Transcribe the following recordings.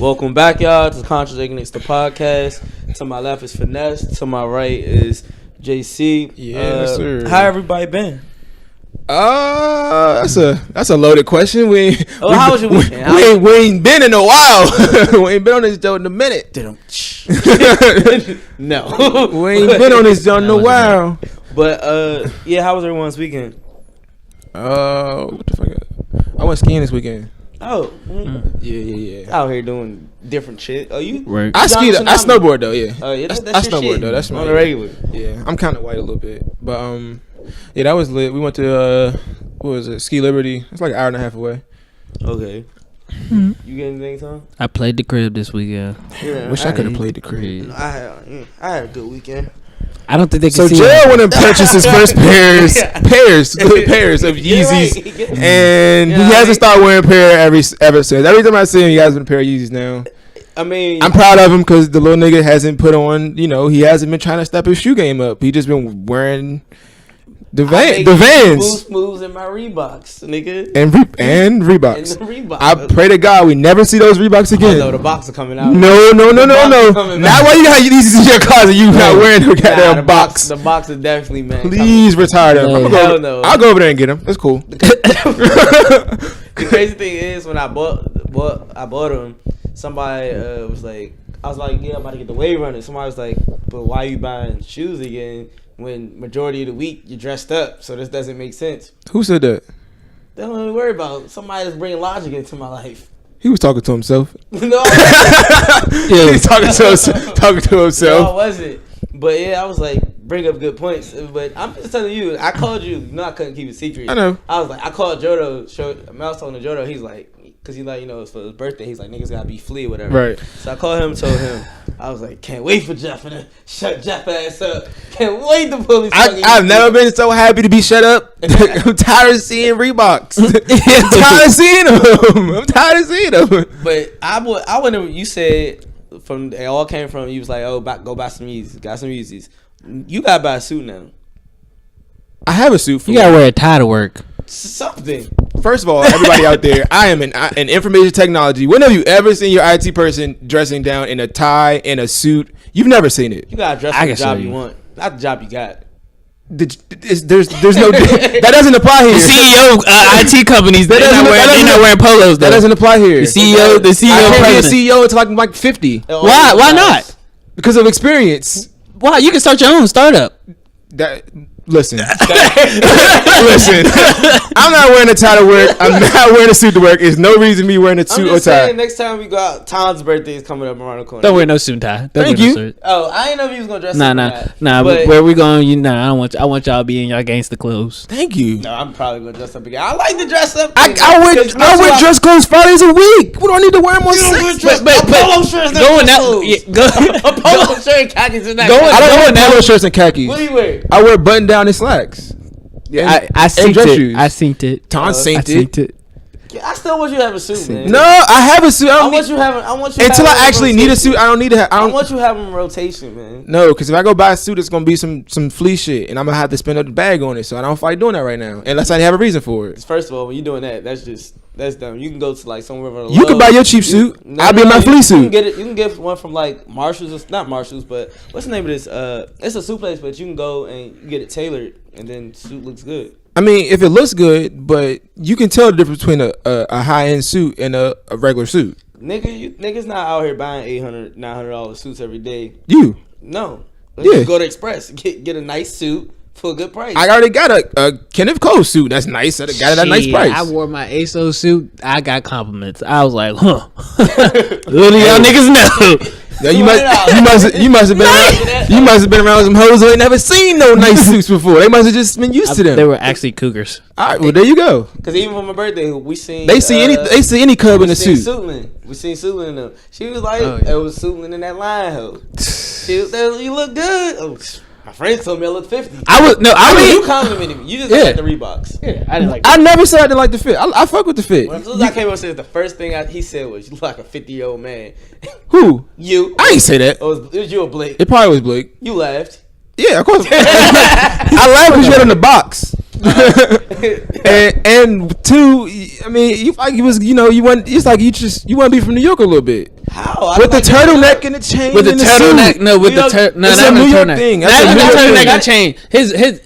Welcome back, y'all, to Conscious Ignorance, the podcast. To my left is Finesse. To my right is JC. Yes, sir. How everybody been? That's a loaded question. How was your weekend? We ain't been in a while. We ain't been on this joke in a minute. No. We ain't been on this joke in a while. But yeah, how was everyone's weekend? What the fuck? I went skiing this weekend. Oh, Yeah. Out here doing different shit. Oh, you? Right. I snowboard though. Yeah. Oh yeah, that's I snowboard shit. though. That's on the regular. Yeah, I'm kind of white a little bit, but yeah, that was lit. We went to what was it? Ski Liberty. It's like an hour and a half away. Okay. You get anything, Tom? I played the crib this weekend. Yeah. Wish I could have played the crib. I had a good weekend. I don't think they can So see Jared went and purchased his first pairs of Yeezys, and he hasn't started wearing a pair ever since. Every time I see him, he has been a pair of Yeezys now. I mean, I'm proud of him because the little nigga hasn't put on. He hasn't been trying to step his shoe game up. He just been wearing the Vans. Boost moves in my Reeboks, nigga. And Reeboks. And the Reeboks. I pray to God we never see those Reeboks again. No, the box are coming out. No. Not why you got these in your closet. You not wearing the goddamn box. The box is definitely, man. Please retire them. I'll go over there and get them. That's cool. The crazy thing is, when I bought them, somebody was like, I was like, yeah, I'm about to get the wave runner. Somebody was like, but why are you buying shoes again? When majority of the week you're dressed up, so this doesn't make sense. Who said that? They don't really worry about somebody that's bringing logic into my life. He was talking to himself. No, he's talking to himself. No, I wasn't. But yeah, I was like, bring up good points. But I'm just telling you, I called you. You know, I couldn't keep it secret. I know. I was like, I called Jodo. I was talking to Jodo. He's like, because he's like, it's for his birthday. He's like, niggas gotta be flea or whatever. Right. So I called him, told him, I was like, can't wait for Jeff and shut Jeff ass up. Can't wait to pull his I've never been so happy to be shut up. I'm tired of seeing Reeboks. I'm tired of seeing them. But I wonder. You said it all came from. You was like, oh, go buy some Yeezys. Got some Yeezys. You gotta buy a suit now. I have a suit for you. Gotta wear a tie to work. Something. First of all, everybody out there, I am in information technology. When have you ever seen your IT person dressing down in a tie and a suit? You've never seen it. You gotta dress for the job you want, not the job you got. There's no that doesn't apply here. The CEO of IT companies they're not wearing polos. Though. That doesn't apply here. The CEO I can't be a CEO until I'm like 50. Why not? Because of experience. Why? You can start your own startup. Listen. I'm not wearing a tie to work. I'm not wearing a suit to work. There's no reason me wearing a suit or tie. Saying, next time we go out, Tom's birthday is coming up around the corner. Don't wear no suit and tie. Thank you. Oh, I didn't know if you was gonna dress. Nah. But where we going? I don't want. I want y'all to be in y'all gangster clothes. Thank you. No, I'm probably gonna dress up again. I like to dress up. I wear dress clothes 5 days a week. What do I need to wear them on 6? But polo shirts. A polo shirt and khakis is not. I don't wear polo shirts and khakis. What do you wear? I wear button down and slacks. Yeah, I seen it. Tom seen it. Yeah, I still want you to have a suit, man. No, I have a suit. I want you until I actually need a suit. I don't need to. I want you to have them in rotation, man. No, because if I go buy a suit, it's gonna be some flea shit, and I'm gonna have to spend a bag on it. So I don't feel like doing that right now, unless I have a reason for it. First of all, when you're doing that, that's dumb. You can go to like somewhere. You can buy your cheap suit. I'll be in my flea suit. You can get one from like Marshalls, not Marshalls, but what's the name of this? It's a suit place, but you can go and you get it tailored, and then the suit looks good. I mean, if it looks good, but you can tell the difference between a high-end suit and a regular suit. Niggas not out here buying $800, $900 suits every day. No. Yeah. Go to Express, get a nice suit for a good price. I already got a Kenneth Cole suit. That's nice. I got it at a nice price. I wore my ASOS suit. I got compliments. I was like, huh. Little y'all niggas know. Yeah, you must have been around some hoes who ain't never seen no nice suits before. They must have just been used to them. They were actually cougars. All right, well there you go. Because even for my birthday, we seen they see any cub in a suit. We seen Suitland in them. She was like, it was Suitland in that line hoe. She was there. You look good. Oh, my friends told me I look 50. You complimented me. You just like the Reeboks. Yeah, I didn't like. I never said I didn't like the fit. I fuck with the fit. As soon as I came up and said the first thing he said was, "You look like a 50-year-old man." Who? You. I ain't say that. It was you or Blake. It probably was Blake. You laughed. Yeah, of course. I laughed because you had in the box. and two, I mean, you like he was, you want. It's like you want to be from New York a little bit. How? With the turtleneck and the chain. With the turtleneck, no, with the It's a New York thing. Not That's a with New the York turtleneck thing. and chain. His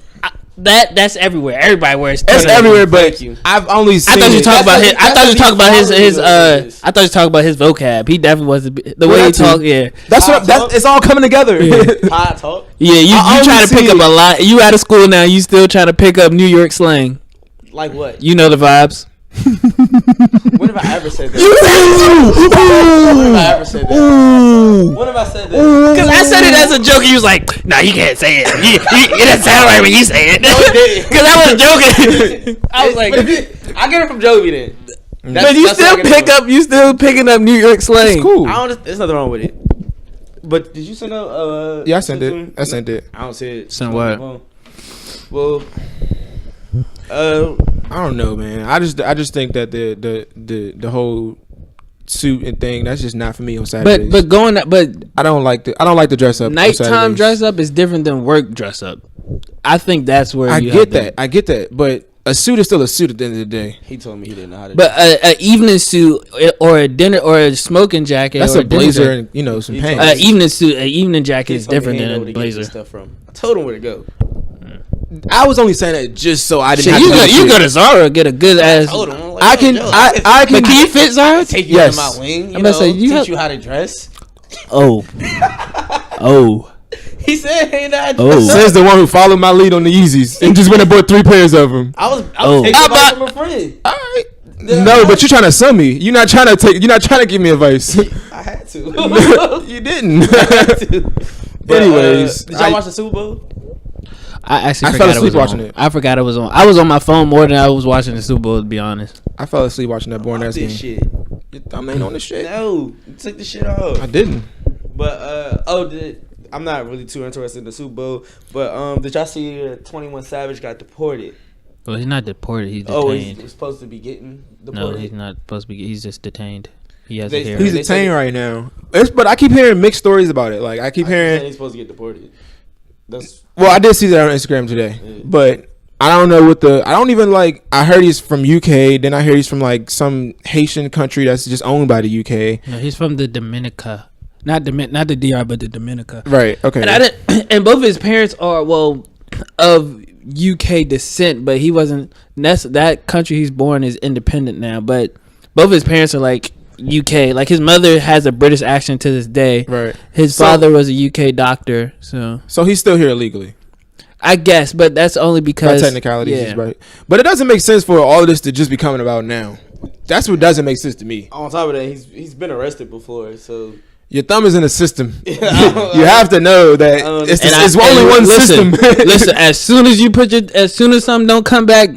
that's everywhere. Everybody wears. It's turtleneck. everywhere, but Thank you. I've only seen. I thought you it. talking about his. I thought you talking about his. I That's thought you talking about his vocab. He definitely was the Well, way he that too. talked. Yeah, That's what. That's it's all coming together. Hot talk. yeah. You I trying only to pick see up it. a lot. You out of school now. You still trying to pick up New York slang. Like what? You know the vibes. When have I ever said that? When have I ever said that? When have I said that? Because I said it as a joke. You was like, "No, you can't say it. It doesn't sound right when you say it." Because I was joking. I was like, I get it from Jovi then. but you still pick up. You still picking up New York slang. It's cool. I don't. There's nothing wrong with it. But did you send out? Yeah, I sent it. I sent it. I don't see it. Send what? Well, I don't know, man. I just think that the whole suit and thing, that's just not for me on Saturdays. But I don't like the dress up. on nighttime Saturdays. dress up is different than work dress up. I think that's where I you get have that. I get that. But a suit is still a suit at the end of the day. he told me he didn't know how to. But a evening suit or a dinner or a smoking jacket. That's or a blazer and some He pants. told evening suit, an evening jacket He is told me different he didn't than know a where to get blazer. this stuff from. I told him where to go. I was only saying that just so I didn't. Shit, have you to go, do you shit. go to Zara, get a good ass. I told him. I'm like, I can. Joe, I can. But can you fit Zara? take you Yes. under my wing. You I'm know, about to say, you teach have- you how to dress. Oh, oh, He said, "Hey, that." Oh. Says the one who followed my lead on the Yeezys and just went and bought 3 pairs of them. I was Oh. taking advice from a friend. All right. No, but you're trying to sue me. You're not trying to give me advice. I had to. You didn't. I had to. But, Anyways, did y'all watch the Super Bowl? I actually I forgot fell it asleep was watching on. it. I forgot it was on. I was on my phone more than I was watching the Super Bowl. To be honest, I fell asleep watching that boring ass game. This shit. Your thumb ain't on this shit. No, you took the shit off. I didn't. But I'm not really too interested in the Super Bowl. But did y'all see 21 Savage got deported? well, he's not deported. He's Oh, detained. he's supposed to be getting No, deported. he's not supposed to be. He's just detained. He has They- a hearing. He's They said detained it- right now. But I keep hearing mixed stories about it. Like I keep hearing. he's supposed to get deported. That's Well, I did see that on Instagram today, Yeah. but I don't know I don't even like. I heard he's from UK. Then I heard he's from like some Haitian country that's just owned by the UK. No, he's from the Dominica, not the DR, but the Dominica. Right. Okay. And I didn't. And both of his parents are of UK descent, but he wasn't. That country he's born is independent now, but both of his parents are like UK. Like his mother has a British accent to this day. Right. His father was a UK doctor, so So he's still here illegally. I guess, but that's only By because technicalities, Yeah. right? But it doesn't make sense for all of this to just be coming about now. That's what doesn't make sense to me. on top of that, he's been arrested before, so Your thumb is in the system. I You have to know that don't- it's, And it's I- only and one listen, system. listen, as soon as something don't come back,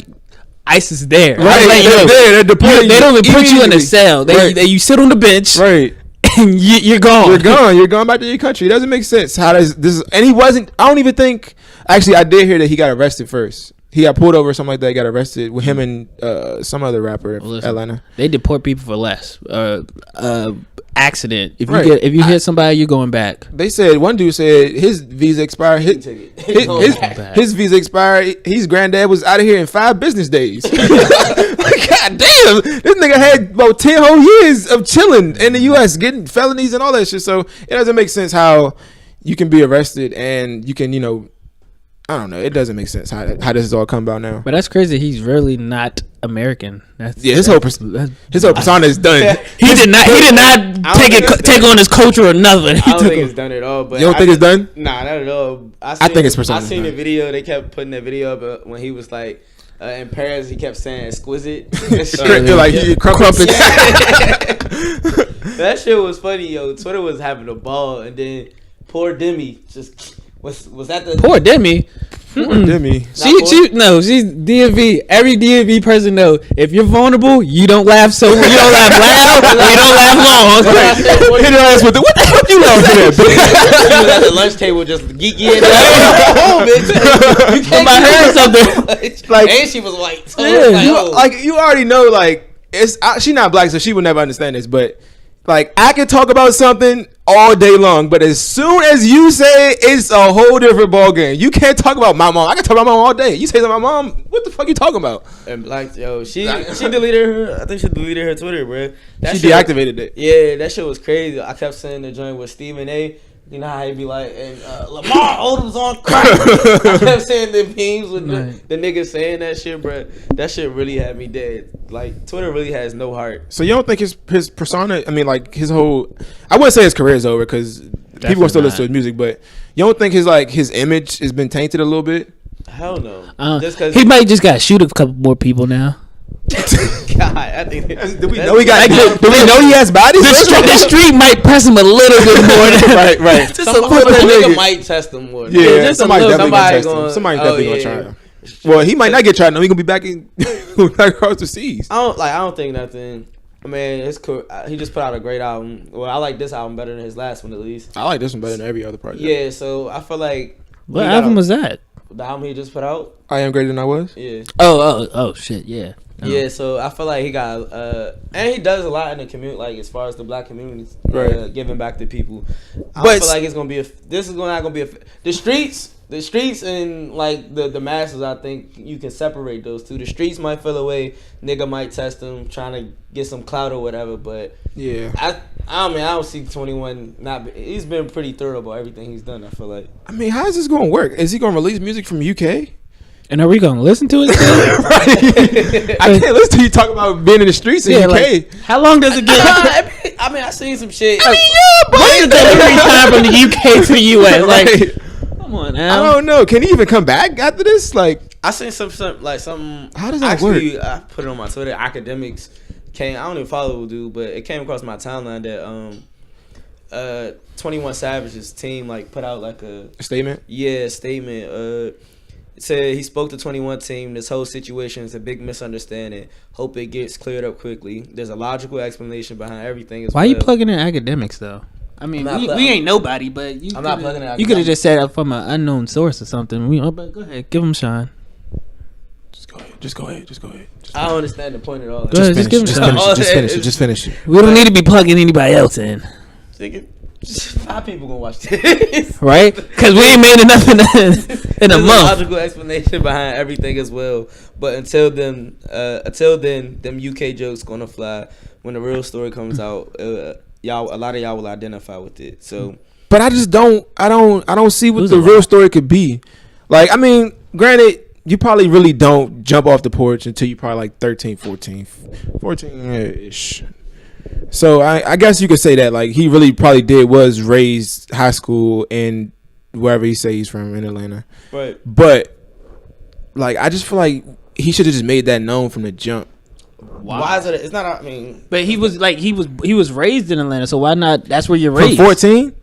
ICE is there. Right, I'm letting you they're know. there. They're deporting They don't you even put you in a immediately. cell. Right. You sit on the bench Right. and you're gone. You're gone. You're going back to your country. It doesn't make sense. How does this? And he wasn't. I don't even think. Actually, I did hear that he got arrested first. He got pulled over or something like that. He got arrested with him and some other rapper in Listen, Atlanta. They deport people for less. Accident. If you Right. if you hit somebody, you're going back. They said one dude said his visa expired. take it. His visa expired. His granddad was out of here in 5 business days. God damn, this nigga had about 10 whole years of chilling in the U.S. getting felonies and all that shit. So it doesn't make sense how you can be arrested and you can, I don't know. It doesn't make sense how this is all come about now. But that's crazy. He's really not American. That's Yeah, his whole persona is done. He did not take on his culture or nothing. I don't think it's done at all. But You don't think it's done? Nah, not at all. I think it's persona I seen done. the video. They kept putting the video up when he was like in Paris. He kept saying exquisite. You're like he crumpets. That shit was funny, yo. Twitter was having a ball, and then poor Demi just was at the Poor Demi. Demi. She's DMV. Every DMV person know if you're vulnerable, you don't laugh loud, you don't laugh long. Hit her ass with the, what the fuck you laughing at? She was at the lunch table just geeky and oh, bitch. You can't I heard something. Like- And she was white. So Yeah, yeah, You already know, like, she's not black, so she would never understand this, but Like, I can talk about something all day long, but as soon as you say it, it's a whole different ballgame. You can't talk about my mom. I can talk about my mom all day. You say something about my mom, what the fuck you talking about? And like, yo, she deleted her. I think she deleted her Twitter, bro. She deactivated it. Yeah, that shit was crazy. I kept saying the joint with Stephen A. You know how he be like, and Lamar Odom's on crack. I kept saying the memes with the niggas saying that shit, bro. That shit really had me dead. Like, Twitter really has no heart. So you don't think his persona, I mean, like, his whole, I wouldn't say his career is over because people are still listening to his music, but you don't think his image has been tainted a little bit? Hell no. Just cause he might just got to shoot a couple more people now. God, I think do we know he got? Do we know he has bodies? The street might press him a little bit more. right. Just a nigga might test him more. Yeah, just somebody definitely gonna test him. Somebody definitely gonna try him. Well, he might not get tried. No, he gonna be back across the seas. I don't think nothing. I mean, it's cool. He just put out a great album. Well, I like this album better than his last one, at least. I like this one better than every other project. Yeah, so I feel like. What album was that? The album he just put out. I Am Greater Than I Was. Yeah. Oh shit, yeah. Yeah, so I feel like he got and he does a lot in the community, like as far as the black community, giving back to people. I feel like it's gonna be not gonna be the streets and like the masses. I think you can separate those two. The streets might feel away, nigga might test him, trying to get some clout or whatever. But yeah, I don't see 21 not. He's been pretty thorough about everything he's done. I feel like. I mean, how is this gonna work? Is he gonna release music from UK? And are we gonna listen to it? Right. I can't listen to you talk about being in the streets in UK. Like, how long does it get? I mean, I seen some shit. I mean, yeah, but what's the delivery time from the UK to the US? Like, come on now. I don't know. Can he even come back after this? Like, I seen some like some. How does that work? I put it on my Twitter. Academics I don't even follow the dude, but it came across my timeline that 21 Savage's team like put out like a statement. Yeah, a statement. Said he spoke to 21 team. This whole situation is a big misunderstanding. Hope it gets cleared up quickly. There's a logical explanation behind everything. Why are you plugging in academics though? I mean, we ain't nobody, but I'm not plugging in. You could have just said it from an unknown source or something. But go ahead, give him shine. Just go ahead. I don't understand the point at all. Just finish it. We don't need to be plugging anybody else in. Just 5 people gonna watch this, right? Because we ain't made enough in a month. Logical explanation behind everything as well, but until then, them UK jokes gonna fly. When the real story comes out, a lot of y'all will identify with it. So, but I just don't see what the real story could be. Like, I mean, granted, you probably really don't jump off the porch until you probably like 13, 14-ish. So I guess you could say that like he really probably was raised high school in wherever he say he's from in Atlanta. Right. But like I just feel like he should have just made that known from the jump. Why is it? It's not. I mean, but he was raised in Atlanta, so why not? That's where you're raised. From 14.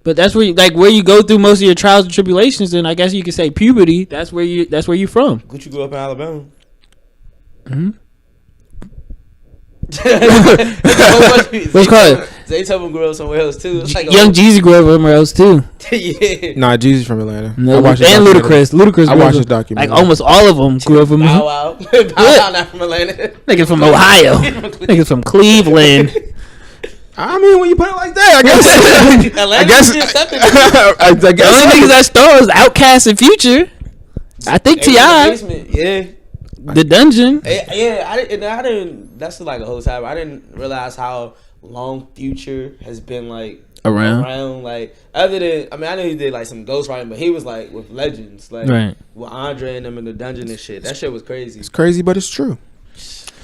But that's where where you go through most of your trials and tribulations, and I guess you could say puberty. That's where you from. Could you grow up in Alabama? Hmm. What's called? Zaytoven grew up somewhere else too. It's like Young Jeezy grew up somewhere else too. Yeah. Nah, Jeezy's from Atlanta. No, and Ludacris. I watched this documentary. Like almost all of them grew up from Bowwow. Bowwow not from Atlanta. Niggas from Ohio. Niggas from Cleveland. I mean, when you put it like that, I guess. The only niggas that star is Outkast and Future. I think T.I. Yeah. The Dungeon. Yeah, I didn't. That's like a whole time. I didn't realize how long Future has been like around. Like other than, I mean, I know he did like some ghostwriting, but he was like with legends, like with Andre and them in the Dungeon and shit. That shit was crazy. It's crazy, but it's true.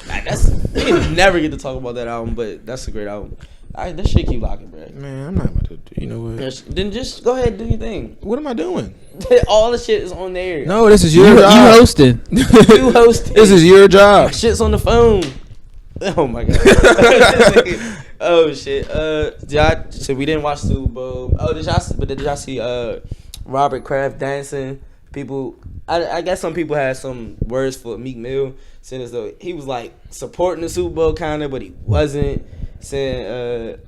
Like, we never get to talk about that album, but that's a great album. That shit keep locking, bro. Man, I'm not about to do. You know what? Then just go ahead and do your thing. What am I doing? All the shit is on there. No, this is your job. You hosted. You hosted. This is your job. My shit's on the phone. Oh my god. Oh shit. So we didn't watch Super Bowl. Oh, did y'all see Robert Kraft dancing? People, I guess some people had some words for Meek Mill, saying as though he was like supporting the Super Bowl kinda, but he wasn't. Saying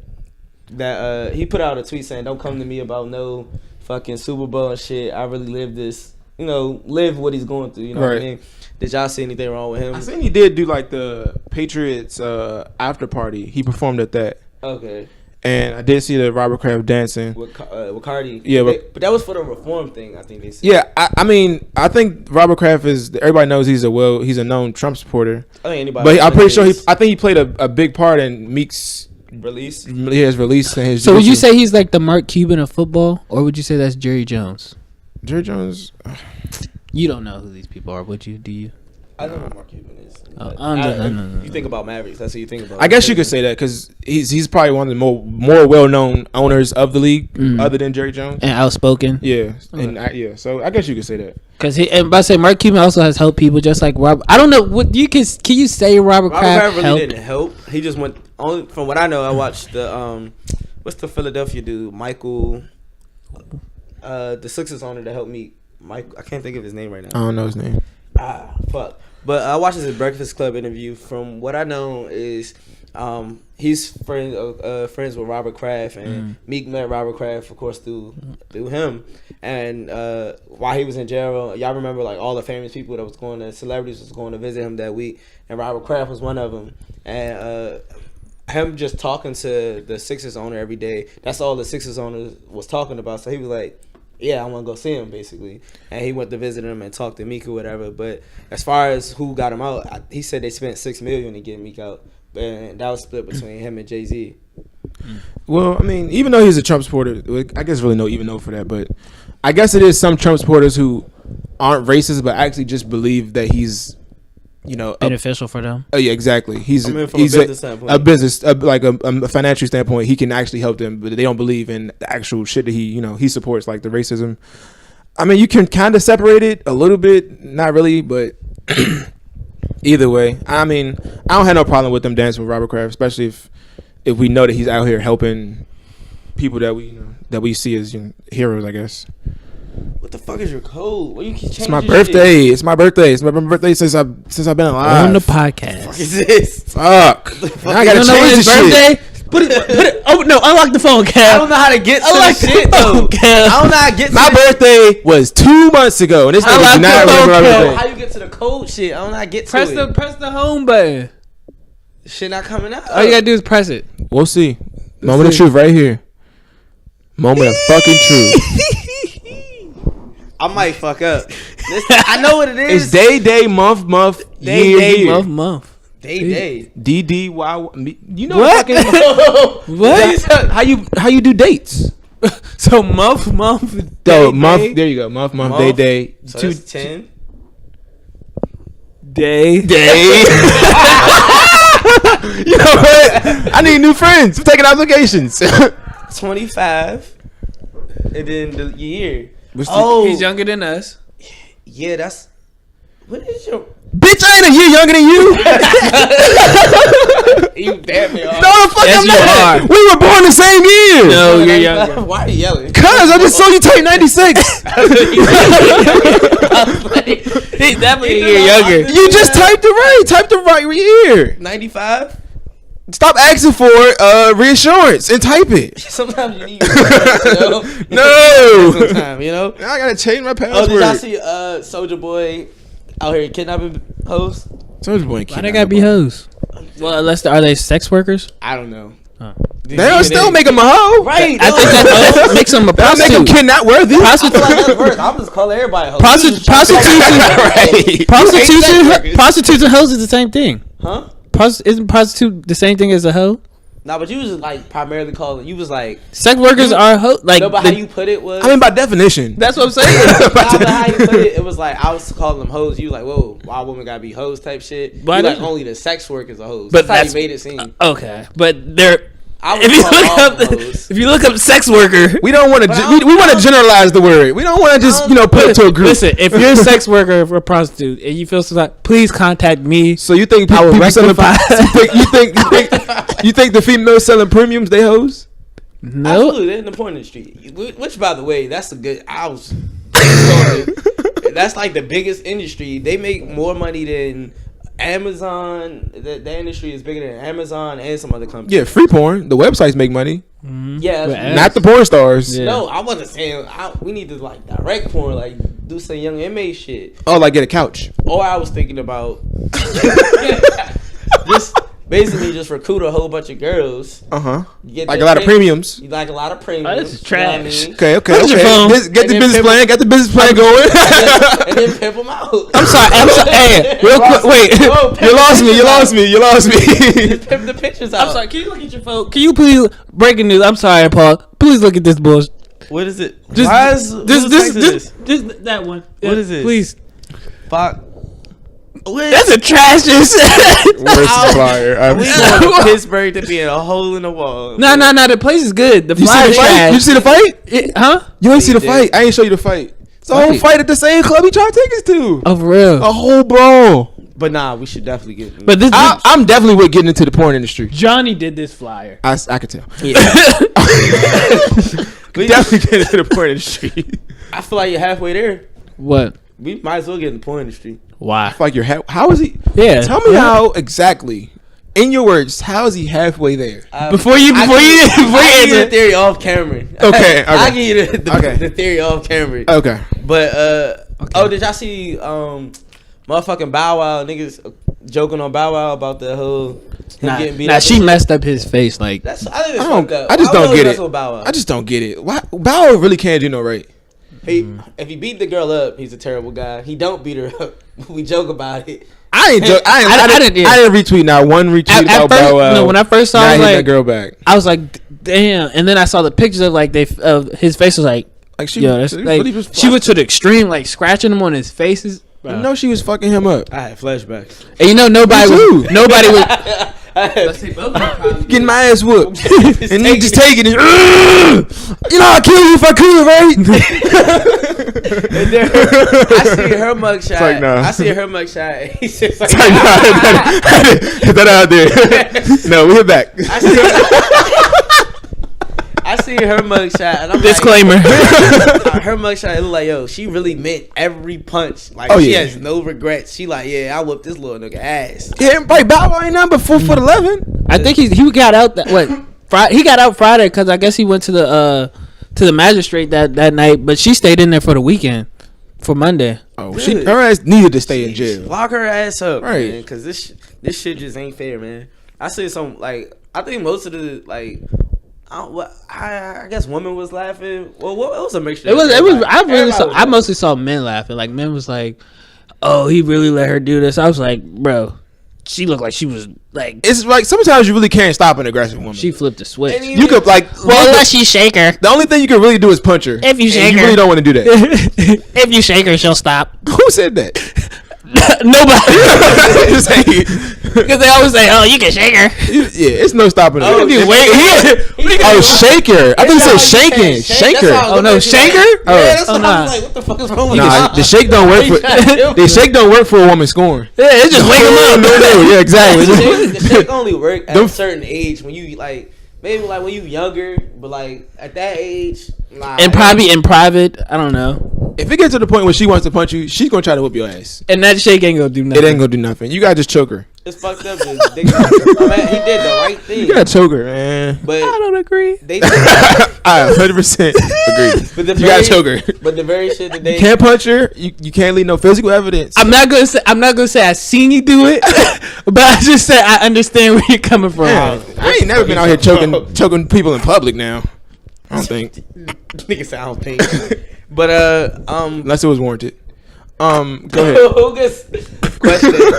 that he put out a tweet saying, "Don't come to me about no fucking Super Bowl and shit. I really live this, live what he's going through." You know what I mean? Did y'all see anything wrong with him? I seen he did do like the Patriots after party. He performed at that. Okay. And I did see the Robert Kraft dancing With Cardi. Yeah, but that was for the reform thing. I think they said. Yeah, I mean, I think Robert Kraft is. Everybody knows he's a known Trump supporter. I think anybody. But I'm pretty sure I think he played a big part in Meek's release. His release and his. So would you say he's like the Mark Cuban of football, or would you say that's Jerry Jones? Jerry Jones? You don't know who these people are, would you? Do you? I know who Mark Cuban is. No. You think about Mavericks. That's what you think about. I guess you could say that because he's probably one of the more well known owners of the league, other than Jerry Jones, and outspoken. Yeah, and so I guess you could say that. Because and by say Mark Cuban also has helped people just like Robert. I don't know what you can you say Robert Kraft really didn't help. He just went only from what I know. I watched the what's the Philadelphia dude Michael, the Sixers owner that helped me. Mike, I can't think of his name right now. I don't know his name. Fuck. But I watched his Breakfast Club interview. From what I know is, he's friends with Robert Kraft, and Meek met Robert Kraft, of course, through him. And while he was in jail, y'all remember like all the famous people that was celebrities was going to visit him that week, and Robert Kraft was one of them. And him just talking to the Sixers owner every day. That's all the Sixers owner was talking about. So he was like, yeah, I want to go see him, basically. And he went to visit him and talk to Meek or whatever. But as far as who got him out, he said they spent $6 million to get Meek out. And that was split between him and Jay-Z. Well, I mean, even though he's a Trump supporter, I guess really no even know for that. But I guess it is some Trump supporters who aren't racist but actually just believe that he's, beneficial for them. Yeah, exactly. He's from a business standpoint. A business, like a financial standpoint. He can actually help them, but they don't believe in the actual shit that he supports, like the racism. I mean, you can kind of separate it a little bit, not really, but either way, I mean, I don't have no problem with them dancing with Robert Kraft, especially if we know that he's out here helping people that we see as heroes, I guess. What the fuck is your code? What you keep changing? It's my birthday. Shit? It's my birthday. It's my birthday since I've been alive. On the podcast. What the fuck is this? Fuck. Now I gotta change this birthday? Shit. Put it. Oh no! Unlock the phone, Kev. I don't know how to get to this shit though. I don't know how to get. My birthday was 2 months ago, and this nigga does not remember everything. How you get to the code shit? I don't know how to get to press it. Press the home button. Shit not coming out. All you gotta do is press it. We'll see. Moment of truth right here. Moment of fucking truth. I might fuck up. I know what it is. It's day, month, year. Month. Day. DDY. You know what? What? How you do dates? So month. Day. There you go. Month, day. So that's 10. Day. You know what? I need new friends. I'm taking applications. 25. And then the year. He's younger than us. Yeah, that's. What is your? Bitch, I ain't a year younger than you. You damn me. No, the fuck yes, I'm not. you are. We were born the same year. No, you're younger. Why are you yelling? Cause I just saw you type 96. He's definitely a year younger. You just typed it right. Typed the right year. 95. Stop asking for reassurance and type it. Sometimes you need reassurance, No. Sometimes, Now I gotta change my password. Oh, did y'all see Soulja Boy out here kidnapping hoes? Soulja Boy. Why they gotta be hoes? Well, unless are they sex workers? I don't know. They don't still make them a hoe. Right. I think that makes them a That make them prostitute. kidnap worthy. I feel like that's worse. I'm just calling everybody hoes. Prostitutes and hoes is the same thing. Huh? Isn't prostitute the same thing as a hoe? Nah, but you was like primarily calling. You was like sex workers are hoe. Like no, but how you put it was. I mean, by definition. That's what I'm saying. But how you put it, it was like I was calling them hoes. You was like, whoa, why women gotta be hoes type shit. Why you like didn't- only the sex workers are hoes. But That's how you made it seem. Okay, but they're. I If was you calling look all up, them hoes. if you look up sex worker, We don't want to. We want to generalize the word. We don't want to just put it to a group. listen. If you're a sex worker or a prostitute and you feel so like, please contact me. So you think I will people selling? rectify. You think the females selling premiums? They hoes? No, Absolutely, they're in the porn industry. Which, by the way, that's a good. That's like the biggest industry. They make more money than Amazon. The industry is bigger than Amazon and some other companies. Yeah, free porn. The websites make money, Yeah, But not the porn stars. Yeah. no, I wasn't saying we need to like direct porn, like do some young inmate shit. Oh, like get a couch. Or I was thinking about basically just recruit a whole bunch of girls. Like a lot of premiums. You like a lot of premiums. Oh, this is trash. You know what I mean? Okay. Get the business plan. Got the business plan going. And then pimp them out. I'm sorry. Hey, real quick. Wait. You lost me. Just pimp the pictures out. I'm sorry. Can you look at your phone? Can you please breaking news? I'm sorry, Paul. Please look at this bullshit. What is it? Just that one. What is it? Please. Fuck. That's a trash. Worst flyer I've We seen. going to Pittsburgh to be in a hole in the wall. No. The place is good. The You flyer see the fight? You see the fight? Huh? You ain't see the did. fight. I ain't show you the fight. It's a whole Fight. fight at the same club he trying to take us to. Oh, for real. A whole brawl. But nah, we should definitely get. But this I'm definitely with getting into the porn industry. Johnny did this flyer. I could tell. Yeah. We definitely get into the porn industry. I feel like you're halfway there. What? We might as well get in the porn industry. Why? Like how is he? Yeah. Tell me how exactly. In your words, how is he halfway there? Before you I give you the answer. theory off camera. Okay. I give you Okay. the theory off camera. Okay. But oh, did y'all see motherfucking Bowwow niggas joking on Bowwow about the whole him getting beat up? She messed up his face. Like That's I think it's fucked up. I just don't get it. Bowwow. I just don't get it. Why Bowwow really can't do no right? If he beat the girl up, he's a terrible guy. He don't beat her up. We joke about it. I didn't retweet not one retweet about first, Bowwow. no, when I first saw, I was that like, girl back. I was like, damn. And then I saw the pictures of like his face was like She that's, like, really was she went to the extreme, like scratching him on his faces. You know she was fucking him up. I had flashbacks. And you know nobody was Getting my ass whooped. And he just taking it. You know I'd kill you if I could, right? And then I see her mugshot. like, nah. I see her mugshot. He's just like, Hit that out there. No, we hit back. I see her mugshot and I'm disclaimer. like, her mugshot, it look like, yo, she really meant every punch. Like, she has no regrets. She like, yeah, I whooped this little nigga ass. Yeah, right. Bowwow ain't nothing but 4'11". I think he got out he got out Friday because I guess he went to the magistrate that night, but she stayed in there for the weekend for Monday. Oh, her ass needed to stay in jail. Lock her ass up, right? Man, because this shit just ain't fair, man. I see some I think most of the I guess women was laughing. Well, it was a mixture. It was. I mostly saw men laughing. Like men was like, "Oh, he really let her do this." I was like, "Bro, she looked like she was like." It's like sometimes you really can't stop an aggressive woman. She flipped the switch. You could unless you shake her. The only thing you can really do is punch her. If you shake her, you really don't want to do that. If you shake her, she'll stop. Who said that? Nobody. Just say because they always say, "Oh, you can shake her." Yeah, it's no stopping her. Oh, shake her. I think it said shaking. Shake her. Oh no, shake her. Yeah, that's what I was like. What the fuck is wrong with you? The shake don't work for. The shake don't work for a woman scoring. Yeah, it just wake them up. No, yeah, exactly. The shake only work at a certain age when you maybe when you younger, but at that age, and probably in private. I don't know. If it gets to the point where she wants to punch you, she's gonna try to whip your ass. And that shake ain't gonna do nothing. It ain't gonna do nothing. You gotta just choke her. It's fucked up. Man, he did the right thing. You gotta choke her, man. But I don't agree. I 100% agree. But you gotta choke her. But the very shit that you can't punch her. You can't leave no physical evidence. I'm not gonna say I seen you do it, but I just said I understand where you're coming from. Yeah. I ain't never been out here choking people in public. Now, I don't think. Nigga said I don't think. But unless it was warranted. Go ahead. Who gets question? Who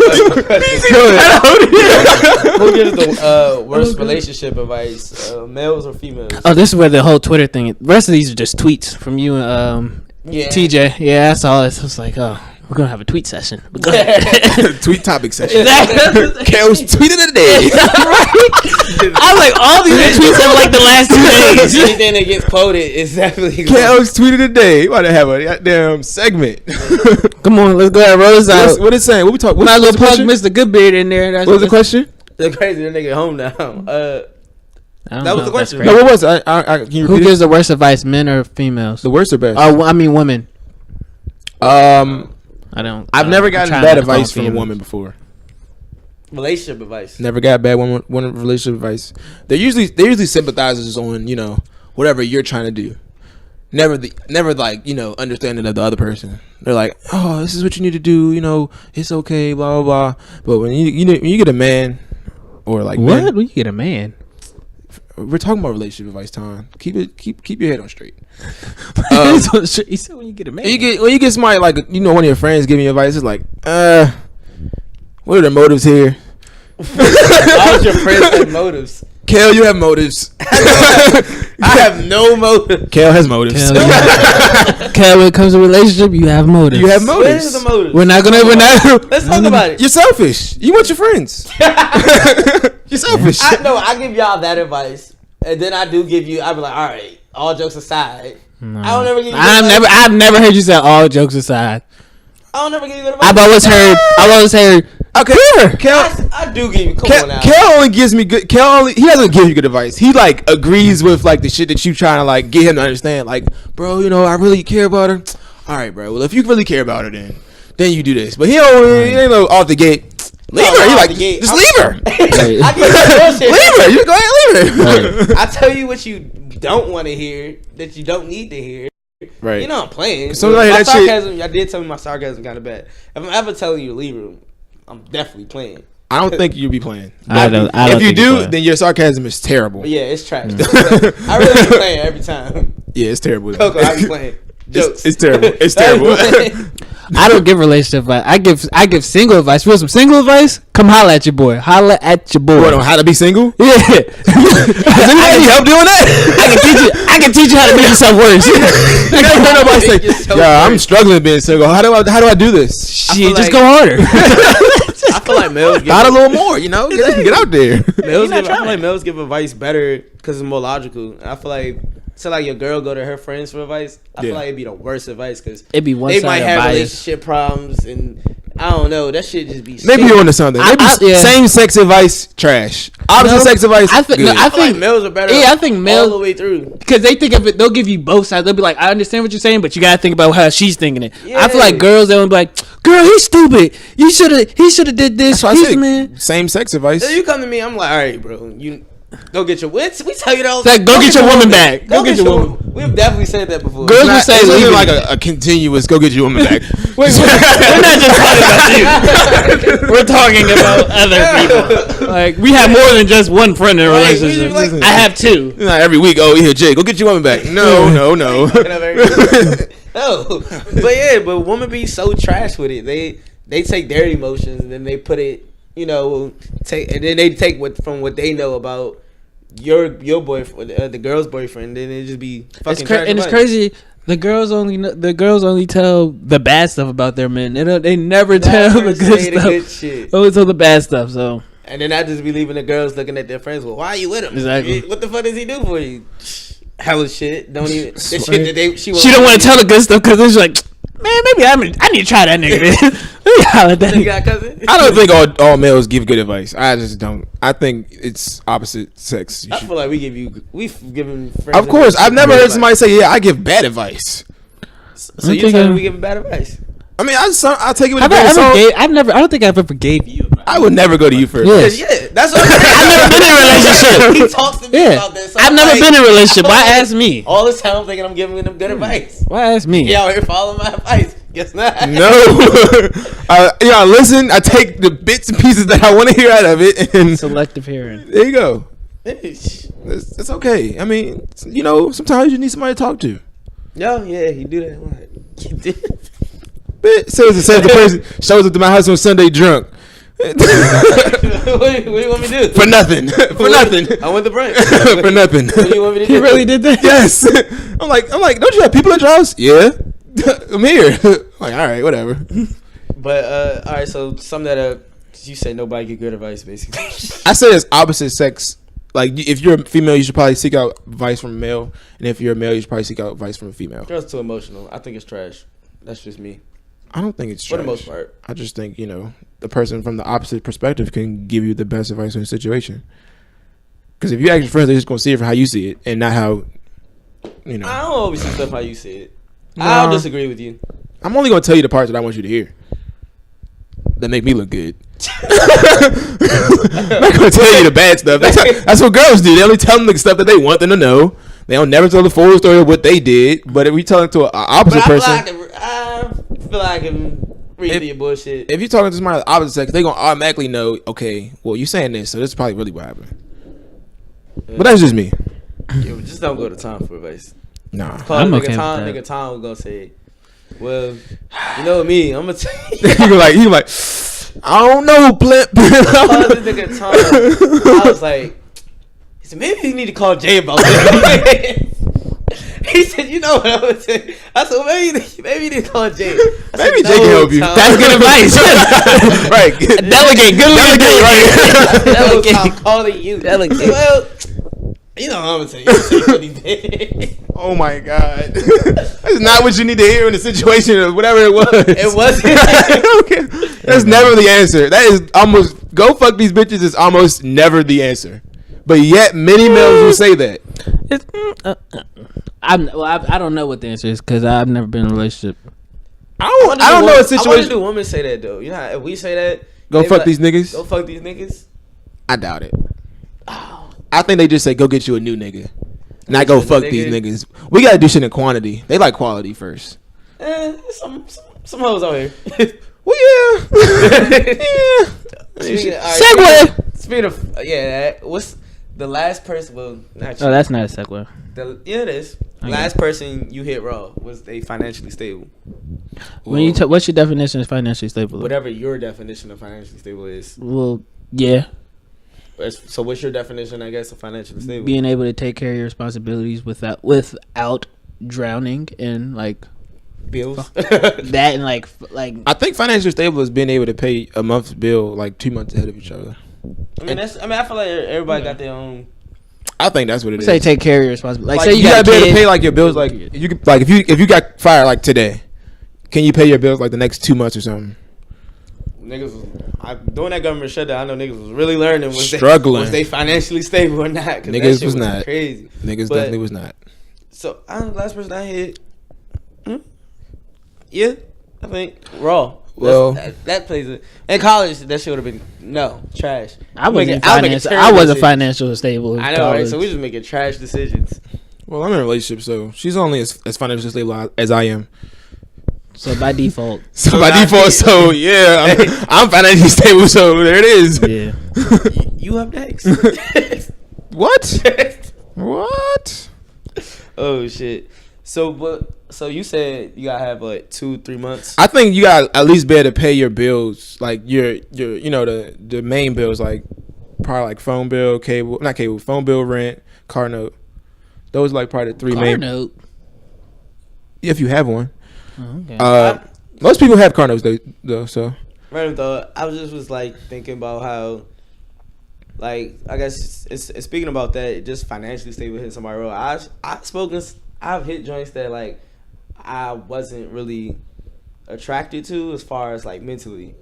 gives the worst relationship advice? Males or females? Oh, this is where the whole Twitter thing. The rest of these are just tweets from you and TJ. Yeah, I saw this. I was like, oh, we're gonna have a tweet session. Tweet topic session. Kale's tweet of the day. I was like, all these tweets of the last 2 days. Anything that gets quoted is definitely Kale's tweet of the day. You want to have a goddamn segment? Come on, let's go ahead. Roll this out. What it saying? What we talk? Might as well plug Mr. Goodbeard in there. What was the question? The crazy nigga home now. That was the question. No, what was it? Can you Who gives the worst advice, men or females? The worst or best? I mean, women. I've never gotten bad advice from a woman before. Relationship advice. Never got bad woman relationship advice. They're usually sympathizers on whatever you're trying to do. Never understanding of the other person. They're like, oh, this is what you need to do. It's okay, blah blah blah. But when you get a man or like What? men. When you get a man? We're talking about relationship advice, Tom. Keep your head on straight. He said when you get a man. When you get somebody like one of your friends giving you advice, it's like, what are their motives here? All your friends have motives. Kel, you have motives. I have no motive. Kel has motives. Kel, when it comes to relationship, you have motives. You have What motives. is the motive? We're not. Let's talk about it. You're selfish. You want your friends. You're selfish. I give y'all that advice, and then I do give you. I be like, all right. All jokes aside, No. I don't ever give you. I've never heard you say all jokes aside. I don't ever give you good advice. I've always heard. Okay, Kel. I do give you. Come on now. Kel only gives me good. He doesn't give you good advice. He like agrees with like the shit that you trying to like get him to understand. Like, bro, I really care about her. All right, bro. Well, if you really care about her, then you do this. But he ain't off the gate. Leave her. He like just leave her. I give you bullshit. Leave her. You go ahead, leave her. I tell you what you don't want to hear that you don't need to hear. Right. You know I'm playing. Sometimes I hear My that shit. sarcasm, I did tell me my sarcasm kind of bad. If I'm ever telling you to leave her, I'm definitely playing. I don't think you'll be playing. I don't If you think you're do, playing. then your sarcasm is terrible. But yeah, it's trash. I really be playing every time. Yeah, it's terrible. Coco, I be playing. Jokes. It's terrible. It's terrible. I don't give relationship advice. I give single advice. You want some single advice? Come holla at your boy. Holla at your boy. What, on how to be single? Yeah. Does anybody need help doing that? I can teach you how to make yourself worse. I never heard nobody Make say, yourself "Yeah, I'm worse." struggling being single. How do I do this?" Shit, just like- go harder. I feel like males give Not a little more, get out there. I feel like males give advice better because it's more logical. I feel like your girl go to her friends for advice. I feel like it'd be the worst advice because It'd be one they side might have bias. relationship problems and I don't know. That shit just be. Maybe you're onto something. Maybe yeah. same sex advice, trash. Opposite sex advice, good. I feel like males are better. Yeah, I think males all the way through. because they think of it. They'll give you both sides. They'll be like, "I understand what you're saying, but you gotta think about how she's thinking it." I Yeah. feel like girls they'll be like, "Girl, he's stupid. He should have did this." That's why I He's said man. same sex advice. If you come to me, I'm like, all right, bro. You go get your wits. We tell you that. Like, go get your woman back. Go get your woman. We've definitely said that before. Girls will say, It's leave not it. like a continuous. Go get your woman back. We're not just talking about you. We're talking about other people. Like we have more than just one friend in a Like, relationship. like- I have two. Not every week. Oh, here, Jay, go get your woman back. No. No, but women be so trash with it. They take their emotions and then they put it, and then they take from what they know about your boyfriend, the girl's boyfriend. Then it just be fucking trash. And it's crazy. The girls only tell the bad stuff about their men. They never tell the good stuff. Shit. Always tell the bad stuff. So And then I just be leaving the girls looking at their friends. Well, why are you with him? Exactly. What the fuck does he do for you? Hella shit. Don't even. The shit that she don't want to tell the good stuff because it's like, man, maybe I need to try that nigga. Man. Let me holler at that You nigga. got cousin? I don't think all males give good advice. I just don't. I think it's opposite sex. I feel like we've given friends. Of course, I've never good heard advice. somebody say, "Yeah, I give bad advice." So you telling me we giving bad advice? I mean, I take it with a I grain of salt. don't think I've ever gave you. I would never go to you first. Yeah. Yeah, that's what I'm saying. I've never been in a relationship. He talks to me Yeah, about this. So I've I'm never like, been in a relationship. Why ask me? All this time I'm thinking I'm giving them good advice. Why ask me? Y'all here following my advice? Guess not. No, I listen. I take the bits and pieces that I want to hear out of it, and Selective hearing. there you go. Ish. It's okay. I mean, sometimes you need somebody to talk to. Yo, yeah, he do that. What? He did. It says the person shows up to my house on Sunday drunk. what do you want me to do? For nothing. For nothing. I went to brunch. For nothing. What do you want me to do? He really did that? Yes. I'm like, don't you have people at your house? Yeah. I'm here. Like, all right, whatever. But all right, so sum that up. You say nobody get good advice, basically. I say it's opposite sex. Like, if you're a female, you should probably seek out advice from a male, and if you're a male, you should probably seek out advice from a female. Girls too emotional. I think it's trash. That's just me. I don't think it's For trash. the most part. I just think, the person from the opposite perspective can give you the best advice in a situation. Because if you ask your friends, they're just going to see it for how you see it and not how, I don't always see stuff how you see it. Nah. I'll disagree with you. I'm only going to tell you the parts that I want you to hear. That make me look good. I'm not going to tell you the bad stuff. That's what girls do. They only tell them the stuff that they want them to know. They don't never tell the full story of what they did. But if we tell it to an opposite person. I feel like read your bullshit. If you're talking to somebody of the opposite sex, they gonna automatically know. Okay, well, you saying this, so this is probably really what happened. But that's just me. Yeah, just don't go to Tom for advice. Nah, Call I'm nigga okay Tom. with that. Nigga Tom was gonna say, "Well, you know me. I'm gonna tell you." he like, I don't know, Blimp. Call this nigga Tom. I was like, he said, maybe you need to call Jay about that. He said, you know what I would say. I said, well, maybe you need to call Jay. I Maybe said, Jay can help you. Tom. That's good advice. Right. Delegate. Good Delegate, right. That was Tom calling you. Delegate. Well, you know what I'm gonna tell you. Oh my God. That's not what you need to hear in a situation or whatever it was. It wasn't. Okay. That's never the answer. That is almost, go fuck these bitches is almost never the answer. But yet many males will say that. I don't know what the answer is because I've never been in a relationship. I don't know a I situation. wonder do women say that though? You know, how if we say that, Go they fuck be these niggas? Go fuck these niggas. I doubt it. I think they just say go get you a new nigga. Not go fuck these niggas. We gotta do shit in quantity. They like quality first. Some hoes out here. Well, yeah. Segue. Speaking of what's the last person? Well, not you. Oh, that's not a segue. It is. Okay. Last person you hit raw, was they financially stable? When you what's your definition of financially stable? Whatever your definition of financially stable is. Well, yeah, So what's your definition, I guess, of financially stable? being able to take care of your responsibilities without drowning in like Bills. that and like I think financially stable is being able to pay a month's bill like 2 months ahead of each other. I feel like everybody got their own. I think that's what it is. say take care of your responsibilities. Like, Like say you you gotta got be able to kids. pay like your bills. Like you could, like if you got fired like today, can you pay your bills like the next 2 months or something? Niggas was during that government shutdown. I know niggas was really learning Struggling. Was they financially stable or not? 'Cause Niggas that shit was not. crazy. Niggas But- definitely was not. So I'm the last person I hit. Yeah, I think raw. Well- that plays it. In college, that shit would have been trash. I wasn't I'll make financial. terrible I wasn't decisions. financially stable. In I know, right? college. So we just making trash decisions. Well, I'm in a relationship, so she's only as financially stable as I am. So by default, So by default, so yeah, I'm financially stable. So there it is. yeah. You up next? What? What? Oh shit. So you said you gotta have like 2-3 months. I think you got at least be able to pay your bills, like your you know the main bills, like probably like phone bill, phone bill, rent, car note. Those are like probably the three Car main. note. If you have one. Oh, okay. Most people have car notes though. So Random thought. I was like thinking about how, like, I guess it's speaking about that, just financially stable hitting somebody real. I've hit joints that like I wasn't really attracted to as far as like mentally.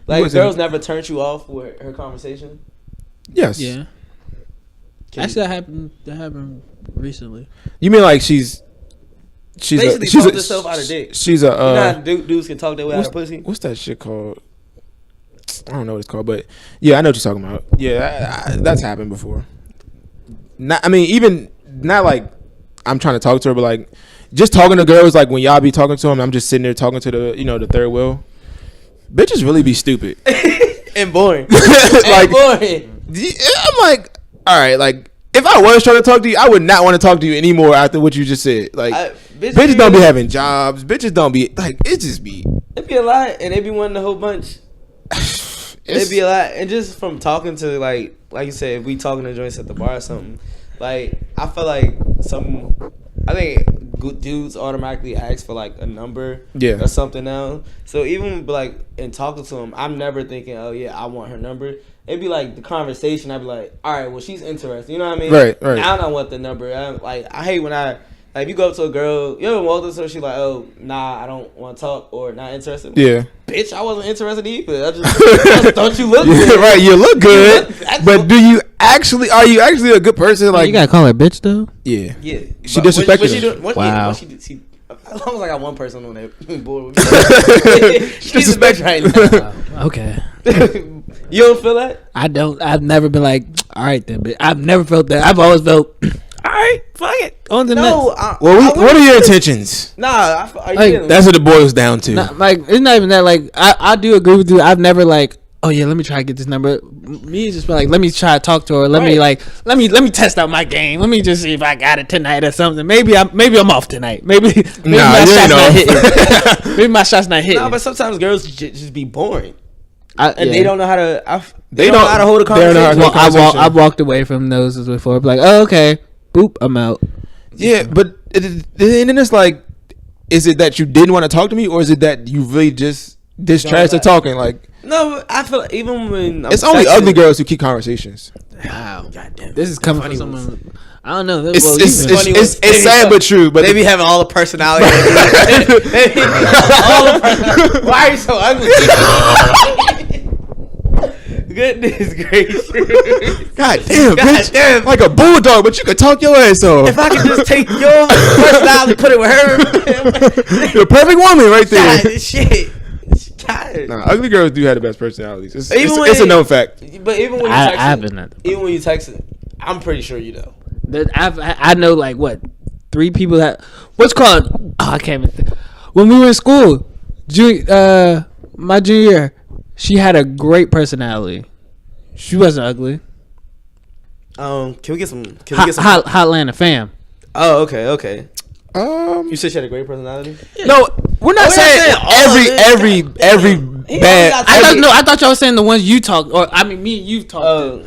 Like girls never turned you off with her conversation. yes. Yeah. Actually, that happened recently. You mean like she's Basically talked herself out of dick. She's a You know how dudes can talk their way out of pussy? What's that shit called? I don't know what it's called, but yeah, I know what you're talking about. Yeah, that's happened before. Not, I mean, even not like I'm trying to talk to her, but like just talking to girls. Like when y'all be talking to them, I'm just sitting there talking to the third wheel. Bitches really be stupid and boring. Like, boring. I'm like, all right, like if I was trying to talk to you, I would not want to talk to you anymore after what you just said. Like bitches don't be having jobs. Bitches don't be like, it just be. It be a lot, and they be wanting a whole bunch. It'd be a lot, and just from talking to like you said, if we talking to joints at the bar or something, like I feel like I think good dudes automatically ask for like a number, or something now. So even like in talking to them, I'm never thinking, oh yeah, I want her number. It'd be like the conversation. I'd be like, all right, well she's interested. You know what I mean? Right. Now I want the number. I hate when if you go up to a girl, you ever walk up to her, she like, oh, nah, I don't want to talk or not interested. Yeah. Bitch, I wasn't interested either. I just thought you looked good. Right, you look good. But are you actually a good person? Like you gotta call her bitch though. Yeah. Yeah. She disrespected you. Wow. As long as I got one person on that board with me. She's the best right now. Okay. You don't feel that? I don't. I've never been like, all right then, but I've never felt that. I've always felt, all right, fuck it. On the No, next. What are your intentions? Nah, That's what it boils down to. Like, it's not even that. Like, I do agree with you. I've never like, oh yeah, let me try to get this number. Me just be like, let me try to talk to her. Let me test out my game. Let me just see if I got it tonight or something. Maybe I'm off tonight. Maybe my shot's not hitting. Maybe my shot's not hitting. No, but sometimes girls just be boring. They don't know how to. They don't know how to hold a conversation. I walked away from those before. Like, oh okay, boop, I'm out. Yeah, but and then it's like, is it that you didn't want to talk to me, or is it that you really just trash at talking? Like, no, I feel like even when it's only ugly girls who keep conversations. Wow, goddamn, this is coming from someone. I don't know. It's sad but true. But they be having all the personality. Why are you so ugly? Goodness gracious. God damn, bitch. Like a bulldog, but you could talk your ass off. If I could just take your personality, put it with her. The perfect woman right there. God, shit. God. Nah, ugly girls do have the best personalities. It's a known fact. But even when you text, I'm pretty sure you know. I know like what 3 people that what's called. Oh, I can't even. When we were in school, my junior year, she had a great personality. She wasn't ugly. Can we get some? Hotlanta fam. Oh, okay. You said she had a great personality. No, we're not saying every bad. I thought y'all were saying the ones you talk, or I mean me and you talk.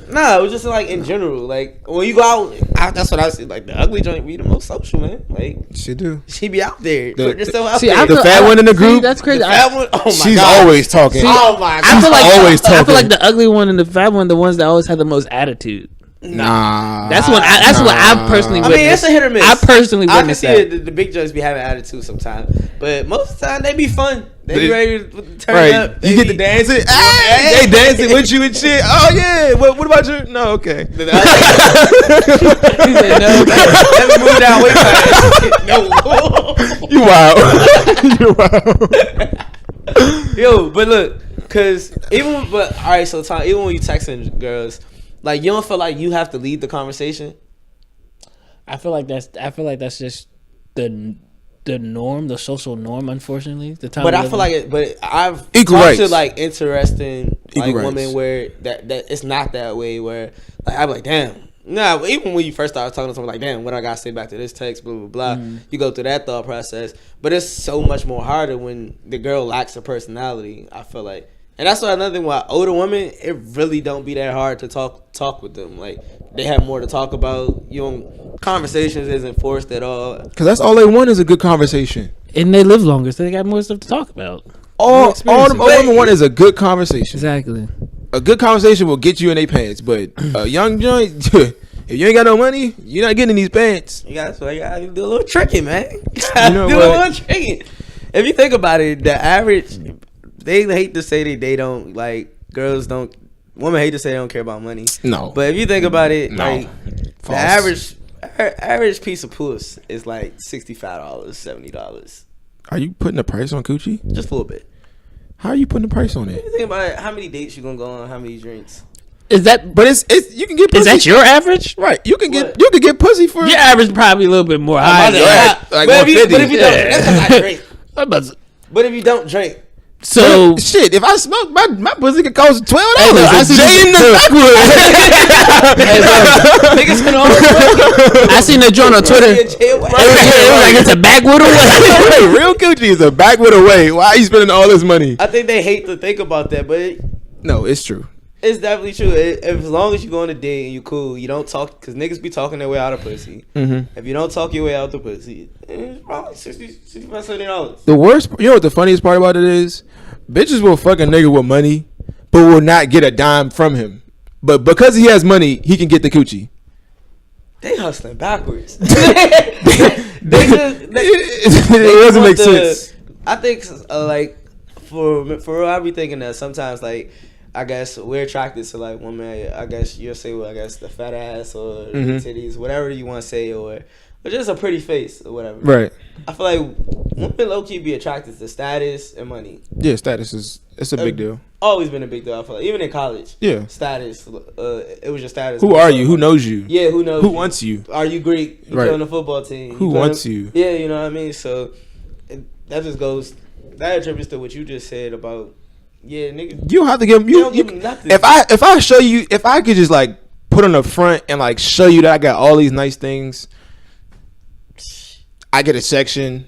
No, it was just like in general. Like when you go out, that's what I see. Like the ugly joint be the most social, man. Like she do. She be out there. The fat one in the group. That's crazy. The fat one. Oh my she's God. always talking. Oh my God. I feel like the ugly one and the fat one, the ones that always have the most attitude. Nah, that's what I personally. I mean, it's a hit or miss. I personally witnessed that. I can see the big joints be having attitude sometimes, but most of the time they be fun. They be ready to turn up. You get to dancing. They dancing with you and shit. Oh yeah. What about you? No, okay. Let me move down. Wait, no. You wild. Yo, but look, cause even when you texting girls. Like you don't feel like you have to lead the conversation. I feel like that's just the norm, the social norm. Unfortunately, the time. But I feel like I've equal talked rights. To like interesting equal like rights. Women where that it's not that way. Where like I'm like damn. Nah, even when you first started talking to someone like damn, what I gotta say back to this text, blah blah blah. You go through that thought process, but it's so much more harder when the girl lacks a personality. I feel like. And that's why another thing with older women, it really don't be that hard to talk with them. Like they have more to talk about. Conversations isn't forced at all. Cause that's all they want is a good conversation. And they live longer, so they got more stuff to talk about. All the women want is a good conversation. Exactly. A good conversation will get you in their pants, but a young joint, if you ain't got no money, you're not getting in these pants. You gotta do a little tricking, man. You know do a little tricking. If you think about it, the average. They hate to say they don't like girls don't. Women hate to say they don't care about money. No, but if you think about it, like false. The average piece of puss is like $65, $70. Are you putting a price on coochie? Just a little bit. How are you putting a price on it? You think about it, how many dates you gonna go on? How many drinks? Is that? But it's you can get. Pussy. Is that your average? Right. You can get pussy for your average. Probably a little bit more high. Like but if you don't, that's not drink. But if you don't drink. So shit, if I smoke, my pussy could cost $12. I seen the joint on Twitter. It's a backwood away. Real coochie is a backwood away. Why are you spending all this money? I think they hate to think about that, but no, it's true. It's definitely true. As long as you go on a date and you cool, you don't talk because niggas be talking their way out of pussy. Mm-hmm. If you don't talk your way out the pussy, it's probably $65, $70. The worst, you know what the funniest part about it is? Bitches will fuck a nigga with money, but will not get a dime from him. But because he has money, he can get the coochie. They hustling backwards. It doesn't make sense. I think like for real, I be thinking that sometimes like. I guess we're attracted to like women. I guess you'll say, well, I guess the fat ass or the titties, whatever you want to say, or or just a pretty face or whatever. Right. I feel like women low key be attracted to status and money. Yeah, status it's a big deal. Always been a big deal. I feel like even in college. Yeah. Status. It was your status. Who are you? Who knows you? Yeah, who knows? Who wants you? Are you Greek? You play on the football team. Who wants you? Yeah, you know what I mean. So that just goes. That attributes to what you just said about. Yeah, nigga. You don't have to give you. Don't give them nothing. If I show you, if I could just like put on the front and like show you that I got all these nice things, I get a section.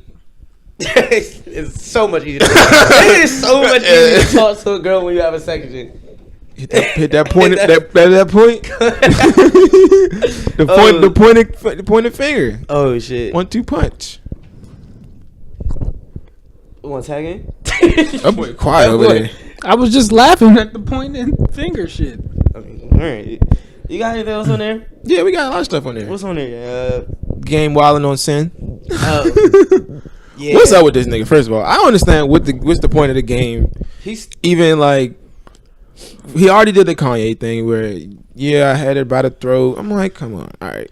It's so much easier. It is so much easier to talk to a girl when you have a section. Hit that point. that point. the pointed finger. Oh shit! 1-2 punch. You want to tag in? That boy quiet over there. I was just laughing at the pointing finger shit. I mean, all right. You got anything else on there? Yeah, we got a lot of stuff on there. What's on there? Game wilding on sin. Yeah. What's up with this nigga? First of all, I don't understand what's the point of the game. He's even like he already did the Kanye thing where I had it by the throat. I'm like, come on, all right.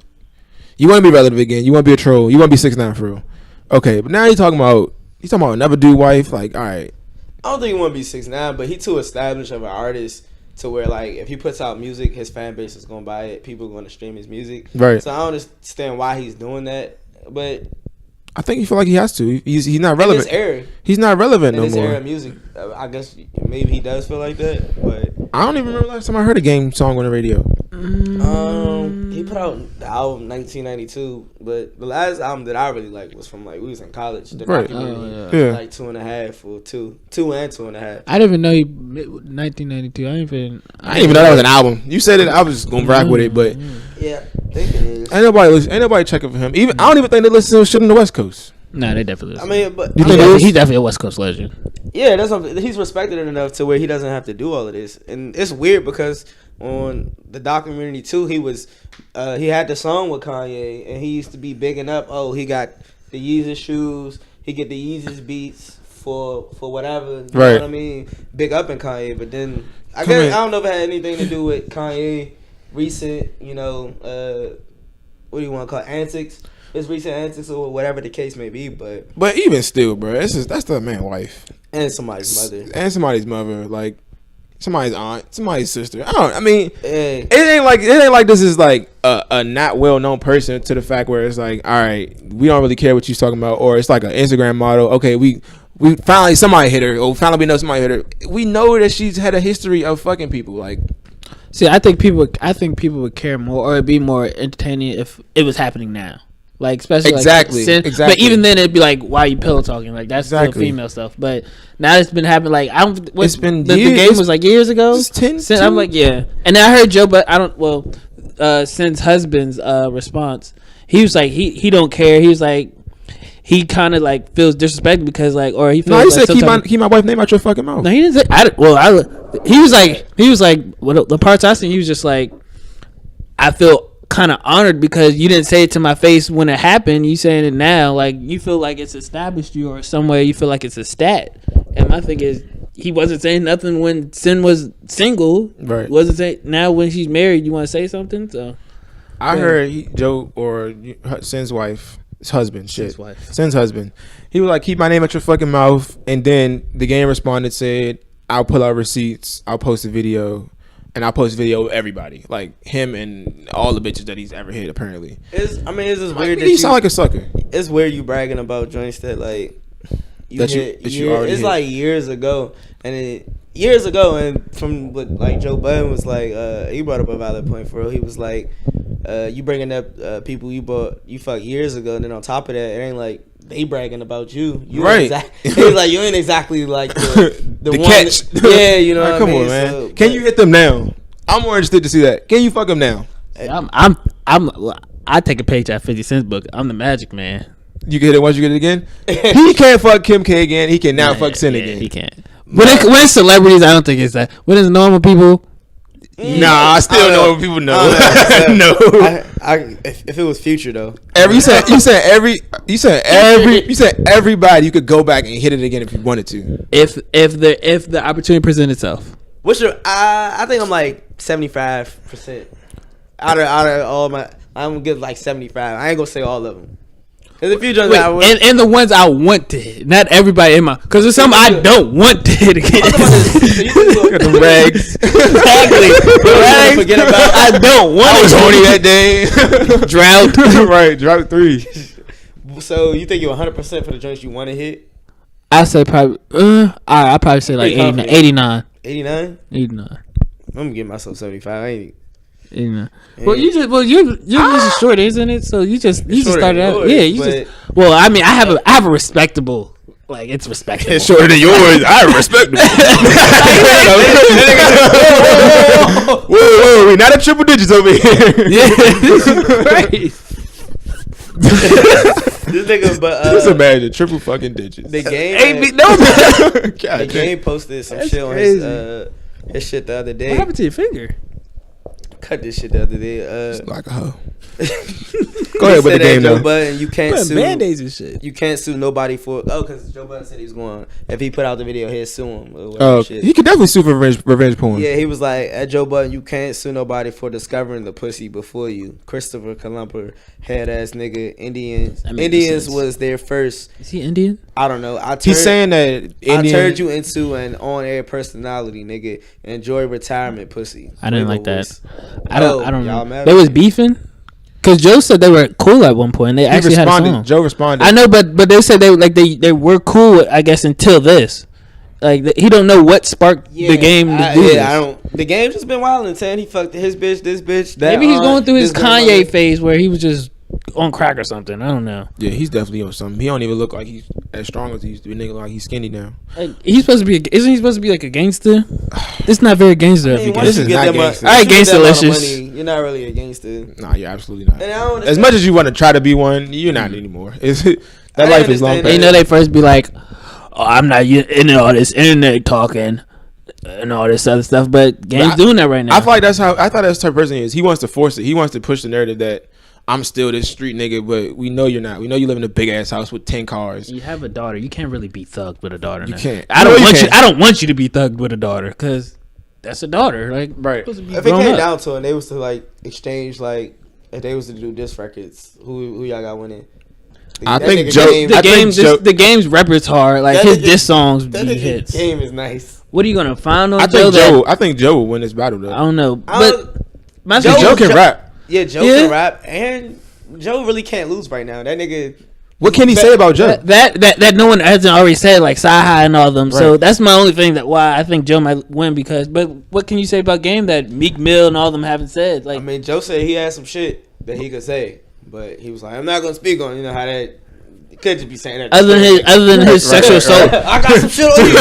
You want to be relevant again? You want to be a troll? You want to be 6ix9ine for real? Okay, but now he's talking about another dude wife. Like, all right. I don't think he want to be 6ix9ine, but he too established of an artist to where like if he puts out music, his fan base is gonna buy it. People are gonna stream his music. Right. So I don't understand why he's doing that, but I think he feel like he has to. He's not relevant. In this era. He's not relevant no more. In this era of music, I guess maybe he does feel like that, but I don't even remember last time I heard a Game song on the radio. He put out the album 1992, but the last album that I really liked was from like we was in college. The documentary, like 2.5 or 2 and 2.5. I didn't even know he 1992. I didn't even know that was an album. You said it, I was just gonna rock with it, but yeah, I think it is. Ain't nobody checking for him. Even I don't even think they listen to shit on the West Coast. Nah, they definitely listen. I mean, but he's definitely a West Coast legend. Yeah, that's something. He's respected enough to where he doesn't have to do all of this, and it's weird because on the documentary too, he had the song with Kanye, and he used to be bigging up. Oh, he got the Yeezus shoes. He get the Yeezus beats for whatever. You know what I mean? Big up in Kanye, but then I don't know if it had anything to do with Kanye recent, what do you want to call it? Antics? His recent antics or whatever the case may be, but even still, bro, that's the man's wife and somebody's mother, like somebody's aunt, somebody's sister. It ain't like this is like a not well known person to the fact where it's like, all right, we don't really care what you're talking about, or it's like an Instagram model. Okay, we finally somebody hit her, or finally we know somebody hit her. We know that she's had a history of fucking people. Like, see, I think people would care more, or it'd be more entertaining if it was happening now. Like, especially exactly. But even then, it'd be like, why are you pillow talking? Like, that's still female stuff. But now it's been happening. Like, it's been the game was like years ago. I'm like, yeah. And then I heard Joe, but I don't. Well, Sin's husband's response, he was like, he don't care. He was like, he kind of like feels disrespected because like, or he feels. No, he like said keep my wife's name out your fucking mouth. No, he didn't say. He was like, well, the parts I seen, he was just like, I feel kind of honored because you didn't say it to my face when it happened. You saying it now, like you feel like it's established you, or somewhere you feel like it's a stat. And my thing is, he wasn't saying nothing when Sin was single. Right. Wasn't saying. Now when she's married, you want to say something. So I heard Joe or Sin's wife, his husband, Sin's husband. He was like, keep my name out your fucking mouth. And then the game responded, said, I'll pull out receipts. I'll post a video. And I'll post a video of everybody, like him and all the bitches that he's ever hit. Apparently, it's just weird. He sound like a sucker. It's weird you bragging about joints that like you already hit. Like years ago, and from what like Joe Budden was like, he brought up a valid point for real. He was like, you bringing up people you fucked years ago, and then on top of that, it ain't like they bragging about you. Right. He's like, you ain't exactly like the one catch. Yeah, you know. Right, come on, man. So, can you hit them now? I'm more interested to see that. Can you fuck them now? I take a page out of 50 Cent's book. I'm the Magic Man. You can hit it once you get it again. He can't fuck Kim K again. He can now fuck Sin again. He can't. When it's celebrities, I don't think it's that. When it's normal people. Nah, I still know what people know. No. If it was Future though. You said everybody you could go back and hit it again if you wanted to. If the opportunity presents itself. What's your? I think I'm like 75% out of all my. I'm gonna give like 75. I ain't gonna say all of them. There's a few joints that I would. And the ones I want to hit, not everybody in my, because there's some I don't want to hit again. Look at the rags. Exactly. The rags. Forget about. I don't want. I was horny that day. Drought. Right, drought 3. So you think you're 100% for the joints you want to hit? I say probably. I probably say like 89. 89. 89. I'm gonna give myself 75. I ain't. 89. Well, you're just short, isn't it? So you just started out. Yours, Yeah, you just. Well, I mean, I have a respectable. Like, it's respectable. It's shorter than yours. I respect it. Whoa, we not at triple digits over here. Yeah, this is crazy. This nigga, but just imagine triple fucking digits. the game. The game posted some shit on his shit the other day. What happened to your finger? Cut this shit the other day. Like a hoe. Go ahead with the game Joe though. Budden, you can't sue. Band-Aids and shit. You can't sue nobody for. Because Joe Budden said he's going. If he put out the video, he'll sue him. Or whatever shit. He could definitely sue for revenge porn. Yeah, he was like, at Joe Budden, you can't sue nobody for discovering the pussy before you. Christopher Columper, head ass nigga, Indians was there first. Is he Indian? I don't know. He's saying that I turned you into an on-air personality, nigga. Enjoy retirement, pussy. I didn't like that. Voice. I don't y'all know. mad They at was me? beefing. Cause Joe said they were cool at one point. They actually had a song. Joe responded. I know, but they said they were cool. I guess until this, like he don't know what sparked the game to do this. I don't. The game's just been wild and saying he fucked his bitch, this bitch, that. Maybe he's going through his this Kanye phase where he was just on crack or something. I don't know. Yeah, he's definitely on something. He don't even look like he's as strong as he used to be. Nigga, like he's skinny now. Like, he's supposed to be. Isn't he supposed to be like a gangster? This not very gangster. I mean, This is not gangster. All right, gangsterlicious. You're not really a gangster. Nah, you're absolutely not. And I don't As much as you want to try to be one, you're not anymore. That I life is long. understand And you know they first be like, "Oh, I'm not into all this internet talking and all this other stuff," but Game's doing that right now. I feel like that's how I thought that's the type of person he is. He wants to force it. He wants to push the narrative that I'm still this street nigga, but we know you're not. We know you live in a big ass house with 10 cars. You have a daughter. You can't really be thugged with a daughter. You now. can't. I don't want you to be thugged with a daughter because that's a daughter. Like, right. If it came down to it, and they was to like exchange like if they was to do diss records, who y'all got winning? I That think nigga Joe. Game- I think Joe. The game's repertoire, like That his nigga- diss songs, That be nigga hits. game is nice. What are you gonna find on I Joe? think Joe. I think Joe will win this battle though. I don't know, I but don't- my Joe can rap. Yeah, Joe Yeah. can rap, and Joe really can't lose right now. That nigga. What can he say about Joe? that no one hasn't already said, like Sci-Hi and all of them. So Right. that's my only thing that why I think Joe might win because. But what can you say about Game that Meek Mill and all of them haven't said? Like, I mean, Joe said he had some shit that he could say, but he was like, "I'm not gonna speak on." You know how that. You could just be saying that. other than his sexual assault. I got some shit on you.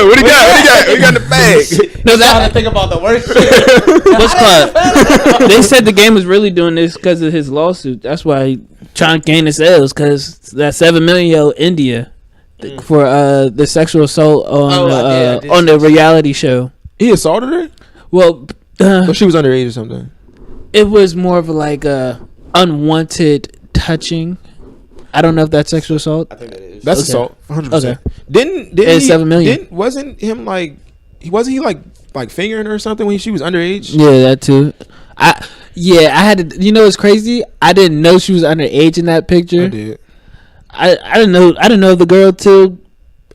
What do you got? What you got in the bag? No, I think about the worst shit. What's called? They said the game was really doing this because of his lawsuit. That's why he trying to gain the sales because that 7 million yo India for the sexual assault on the reality show. He assaulted her? Well, Or she was underage or something? it was more of like a unwanted touching. I don't know if that's sexual assault. I think that is. That's Okay. assault. 100%. Okay. Didn't And he, 7 million. Wasn't him like fingering her or something when she was underage? Yeah, that too. I had to. You know, it's crazy. I didn't know she was underage in that picture. I did. I didn't know the girl till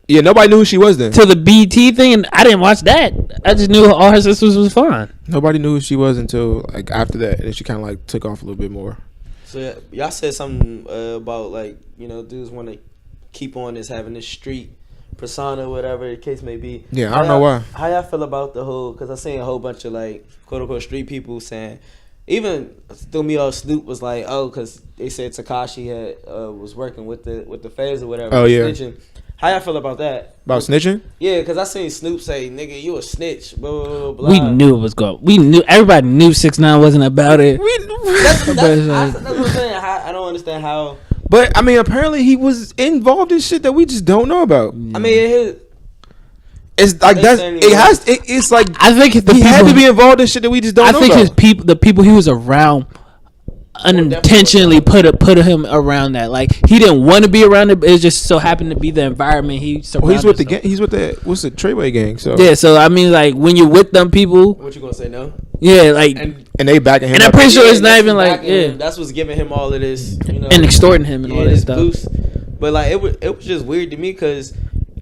Yeah, nobody knew who she was then. the BT thing, and I didn't watch that. I just knew all her sisters was fine. Nobody knew who she was until like after that, and then she kind of like took off a little bit more. So yeah, y'all said something about like dudes want to keep on this having this street persona, whatever the case may be. Yeah, I don't know why. How y'all feel about the whole? Because I seen a whole bunch of like quote unquote street people saying, even threw me off. Snoop was like, oh, because they said Tekashi had was working with the feds or whatever. Oh, yeah. Snitching. How y'all feel about that? About snitching? Yeah, because I seen Snoop say, "Nigga, you a snitch." Blah, blah, blah, blah. We knew it was going. We knew everybody knew 6ix9ine wasn't about it. That's what I'm saying. I don't understand how. But I mean, apparently he was involved in shit that we just don't know about. I mean, It's like They that's saying it has. It's like I think he had to be involved in shit that we just don't know I think about. the people he was around unintentionally put him around that. Like he didn't want to be around it, but it just so happened to be the environment he surrounded. Well, he's with the gang. He's with the what's the Treyway gang. So yeah, so I mean, like when you're with them people, What you gonna say? No. yeah, like and they backing him. and I'm up. pretty sure it's not that's even what's like backing yeah, him. That's what's giving him all of this, and extorting him and all that this stuff. boost. But like it was just weird to me because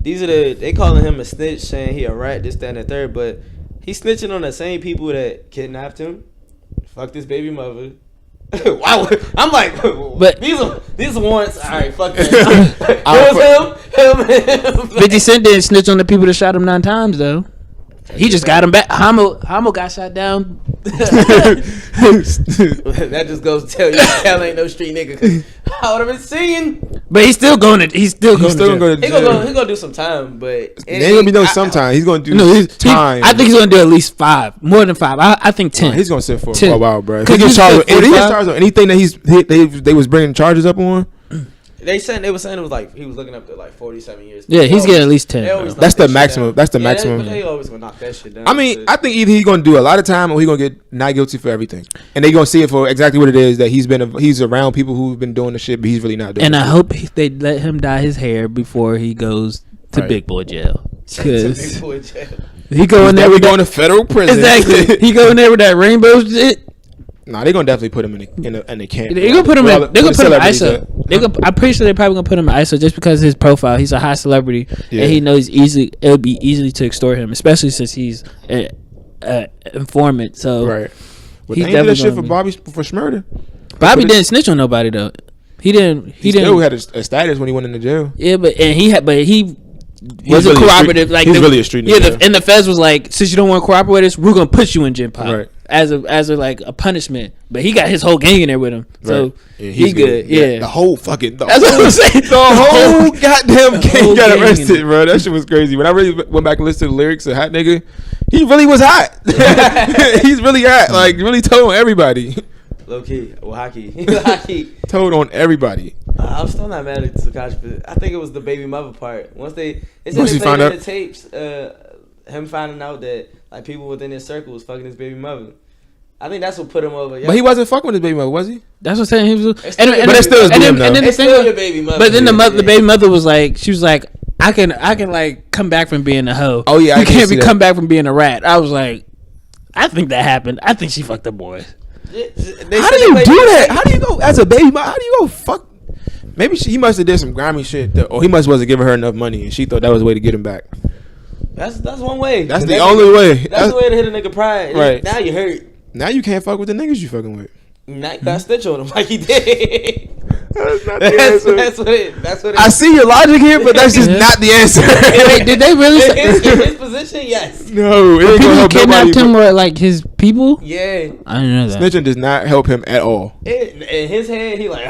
they calling him a snitch, saying he a rat, this, that, and the third. But he's snitching on the same people that kidnapped him, fucked his baby mother. Wow, I'm like, But- these are warrants. All right, fuck that. It was him. 50 Cent didn't snitch on the people that shot him 9 times though. He just got him back. Hamo got shot down. That just goes to tell you, Cal ain't no street nigga. 'Cause I would have been singing. But he's still going to. He's still going gonna go to. to He jail. gonna do some time, but There ain't gonna be no sometime. He's gonna do time. I think he's going to do at least 5, more than 5. I think 10. He's gonna sit for 10. a while, bro. If Could he gets you charged, sit if he gets 45? charged on anything that they was bringing charges up on, They were saying it was like he was looking up to like 47 years. Yeah, he's getting at least 10. They always bro. knock That's the that shit maximum. down. That's the Yeah, maximum. But they always gonna knock that shit down. I mean, I think either he's gonna do a lot of time or he's gonna get not guilty for everything, and they gonna see it for exactly what it is that he's around people who've been doing the shit, but he's really not doing. And I it. hope they let him dye his hair before he goes to Right. big boy jail. It's a big Because boy jail. he going there Never with going that. to federal prison. Exactly. He going there with that rainbow shit. Nah, they gonna definitely put him in the camp. They're gonna put him in. They're gonna put him in celebrities ISO. I'm pretty sure they're probably gonna put him in ISO just because of his profile. He's a high celebrity, Yeah. and he knows it would be easily to extort him, especially since he's an informant. So Right. But He's they ain't do that shit definitely for gonna Bobby for Schmurder. Bobby didn't snitch on nobody though. He didn't. He still had a status when he went into jail. Yeah, but he wasn't really a cooperative. street- Like he's the- really a street Yeah, nigga. and the feds was like, since you don't want to cooperate with us, we're gonna put you in gym pop Right. as a like a punishment. But he got his whole gang in there with him, so Right. Yeah, he he's good. Yeah, the whole fucking. that's what I'm saying. The whole goddamn gang whole got gang. arrested, bro. That shit was crazy. When I really went back and listened to the lyrics of Hot Nigga, he really was hot. He's really hot. Like, really told on everybody. Low key, well, hockey. Told on everybody. I'm still not mad at Tekashi, but I think it was the baby mother part. Once they said Once they he played found in out- the tapes, him finding out that like people within his circle was fucking his baby mother. I think that's what put him over. But he wasn't fucking with his baby mother, was he? That's what I'm saying. He was, It's still your But it still is and doing then, and then though. the It's thing still was- your baby mother. But then Yeah. the baby mother was like, she was like, I can like come back from being a hoe. Oh, yeah, I you can can't see that. come back from being a rat. I was like, I think that happened. I think she fucked the boy. They How said do they you played do in the that? tapes. How do you go as a baby mother? How do you go fuck? Maybe he must have did some grimy shit, or he must wasn't giving her enough money, and she thought that was the way to get him back. That's one way. That's the only way. That's the way to hit a nigga pride. Right. Now you hurt. Now you can't fuck with the niggas you fucking with. Now you got stitch on him like he did. That's not That's what it. I see your logic here, but that's just Yeah. not the answer. Wait, did they really? in his position, yes. No, it ain't People gonna who help kidnapped nobody. him were like his people. Yeah. I didn't know that. Snitching does not help him at all. In his head, he like,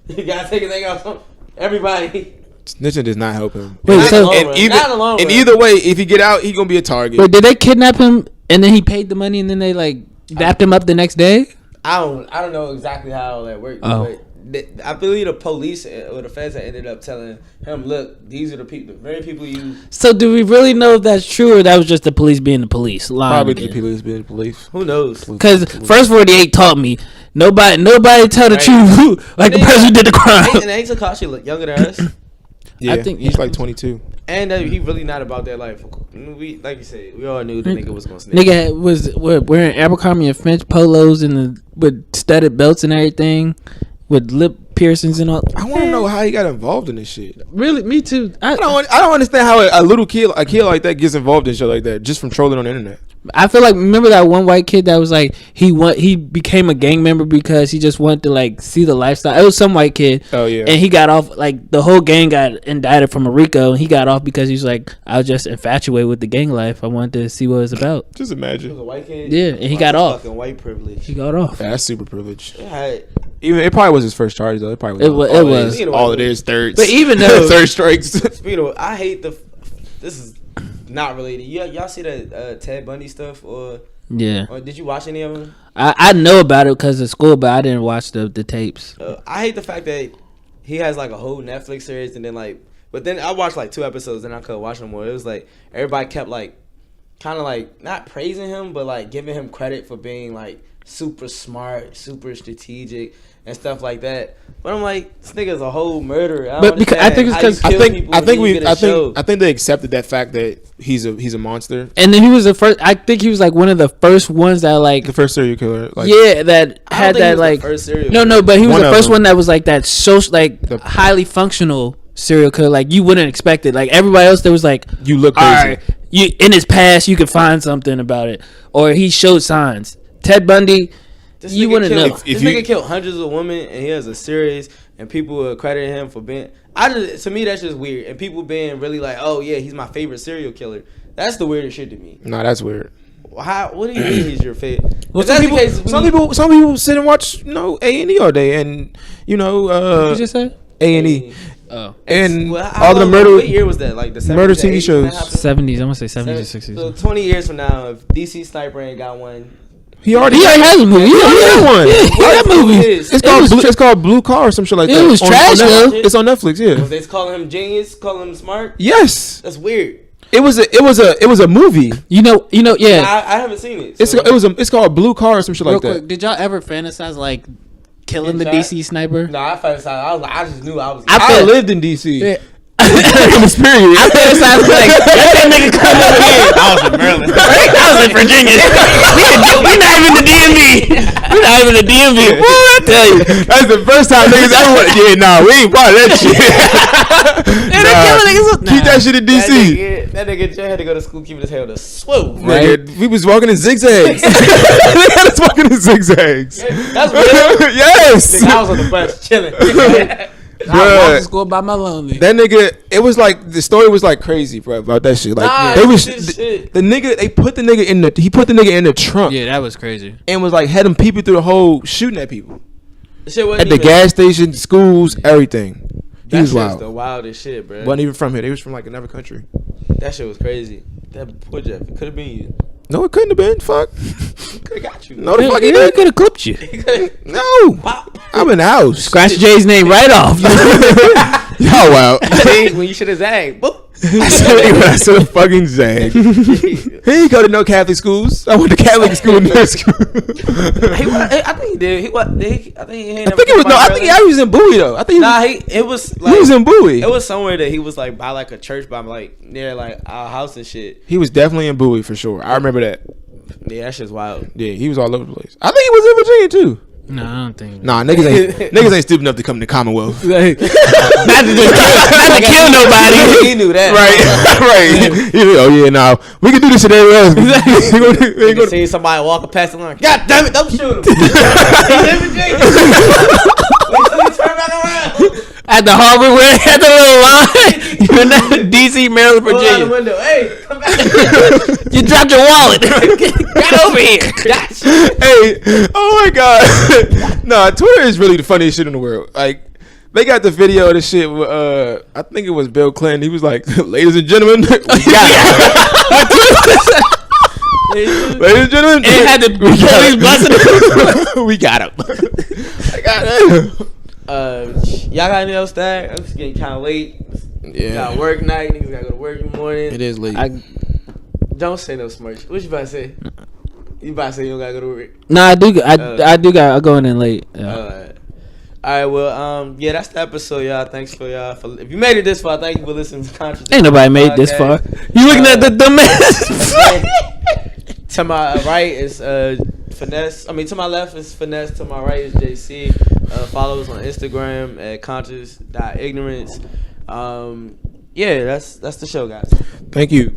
you gotta take his thing out. Everybody. Snitching does not help him. Wait, Not so- in the long And run. either, Not in the long and run. either way, if he get out, he gonna be a target. Wait, did they kidnap him and then he paid the money and then they like dapped him up the next day? I don't know exactly how all that worked. Oh. But I believe the police or the feds had ended up telling him, look, these are the people, the very people you. So do we really know if that's true or that was just the police being the police? Probably the police being police. Who knows? Because First 48 taught me nobody tell the Right. truth like the person who did the crime. And ain't Tekashi look younger than us? Yeah, I think- he's like 22. And he really not about that life. We, like you said, we all knew the nigga was gonna snitch. Nigga was wearing Abercrombie and Finch polos and with studded belts and everything, with lip piercings and all. I want to know how he got involved in this shit. Really, me too. I don't understand how a little kid like that gets involved in shit like that just from trolling on the internet. I feel like remember that one white kid that was like he became a gang member because he just wanted to like see the lifestyle. It was some white kid. Oh, yeah. And he got off like the whole gang got indicted from a RICO and he got off because he was like, I was just infatuated with the gang life. I wanted to see what it was about. Just He was a imagine. white kid. Yeah, and he Wow, got that's off. Fucking white privilege. He got off. Yeah, that's super privileged. Yeah, Even it probably was his first charge though. It probably It was. wa- all it was. is. All it is thirds. But even though- third strikes. Speaking of, I hate this is not related. Y'all see that Ted Bundy stuff or Yeah. did you watch any of them? I know about it because of school, but I didn't watch the tapes. I hate the fact that he has like a whole Netflix series and then like, but then I watched like 2 episodes and I couldn't watch no more. It was like everybody kept like kind of like not praising him, but like giving him credit for being like super smart, super strategic, and stuff like that. But I'm like, this nigga's a whole murderer. But because I think it's because I think they accepted that fact that he's a monster. And then he was the first. I think he was like one of the first ones that like the first serial killer. Like, yeah, that had that like no, but he was the first one that was like that social like highly functional serial killer. Like you wouldn't expect it. Like everybody else, there was like you look crazy. Right, you in his past, you could find something about it, or he showed signs. Ted Bundy. You wouldn't know. This nigga killed hundreds of women, and he has a series, and people will credit him for being. To me, that's just weird. And people being really like, "Oh yeah, he's my favorite serial killer." That's the weirdest shit to me. No, that's weird. What do you mean he's your favorite? Well, some people sit and watch A&E all day, and what did you just say? A&E. Oh, and all the murder. What year was that? Like the 70s, murder TV shows. 70s. I'm gonna say 70s or 60s. So 20 years from now, if DC Sniper ain't got one. He already has a movie. He had one. Yeah, that movie. It's called Blue Car or some shit like that. It was trash though. It's on Netflix. Yeah. Was they calling him genius? Calling him smart? Yes. That's weird. It was a movie. Yeah. I haven't seen it. So. It's called Blue Car or some shit like that. Quick, did y'all ever fantasize like killing the DC sniper? No, I fantasized. I just knew I was. I lived in DC. Yeah. Experience. I fantasized like that nigga come over here. I was in Maryland. I was in Virginia. We're not even the DMV. We're not even the DMV. Boy, I tell you, that's the first time niggas ever went. Yeah, nah, we ain't part of that shit. Keep that shit in DC. That nigga had to go to school keeping his hair on the swoop. Right? We was walking in zigzags. They had us walking in zigzags. That's real. Yes. Nigga, I was on the bus chilling. I walked to school by my lonely. That nigga, it was like the story was like crazy, bro, about that shit. Like they was the nigga. They put the nigga in the trunk. Yeah, that was crazy. And was like had him peeping through the hole, shooting at people. At the gas station, schools, everything. He was wild. The wildest shit, bro. Wasn't even from here. They was from like another country. That shit was crazy. That poor Jeff. It could have been you. No, it couldn't have been. Fuck. Could have got you. No, the fuck he did. Could have clipped you. No. I'm in the house. Scratch Jay's name right off. Y'all wow. When you should have zagged. Boop. I said a fucking zag. He ain't go to no Catholic schools. I went to Catholic school in middle school. I think he did. I think he was in Bowie though. I think he was like, he was in Bowie. It was somewhere that he was like by like a church by like near like our house and shit. He was definitely in Bowie for sure. I remember that. Yeah, that shit's wild. Yeah, he was all over the place. I think he was in Virginia too. No, I don't think. Nah, niggas ain't stupid enough to come to Commonwealth. not to kill nobody. He knew that, right? Oh yeah, nah, we can do this shit everywhere else. We can see somebody walking past the line. God damn it! Don't shoot him. Turn back around. At the Harvard, where they had the little line. You're in DC, Maryland, Virginia. Out the window. Hey, come back. You dropped your wallet. Get over here. Hey, oh my god. Nah, Twitter is really the funniest shit in the world. Like, they got the video of this shit. I think it was Bill Clinton. He was like, "Ladies and gentlemen, we got it." Ladies and gentlemen, it had the police busting. We got him. I got him. Y'all got anything else to add? I'm just getting kind of late. Yeah. Got work night. Niggas gotta go to work in the morning. It is late. Don't say no smart shit. What you about to say? You about to say you don't gotta go to work? Nah, I do. I do got. I'm going in late. Yeah. All right. Well, yeah, that's the episode, y'all. Thanks for y'all. If you made it this far, thank you for listening to Contradiction. Ain't nobody made it this far. You looking at the dumbass? To my right is Finesse. I mean, to my left is Finesse. To my right is JC. Follow us on Instagram at conscious.ignorance. Yeah, that's the show, guys. Thank you.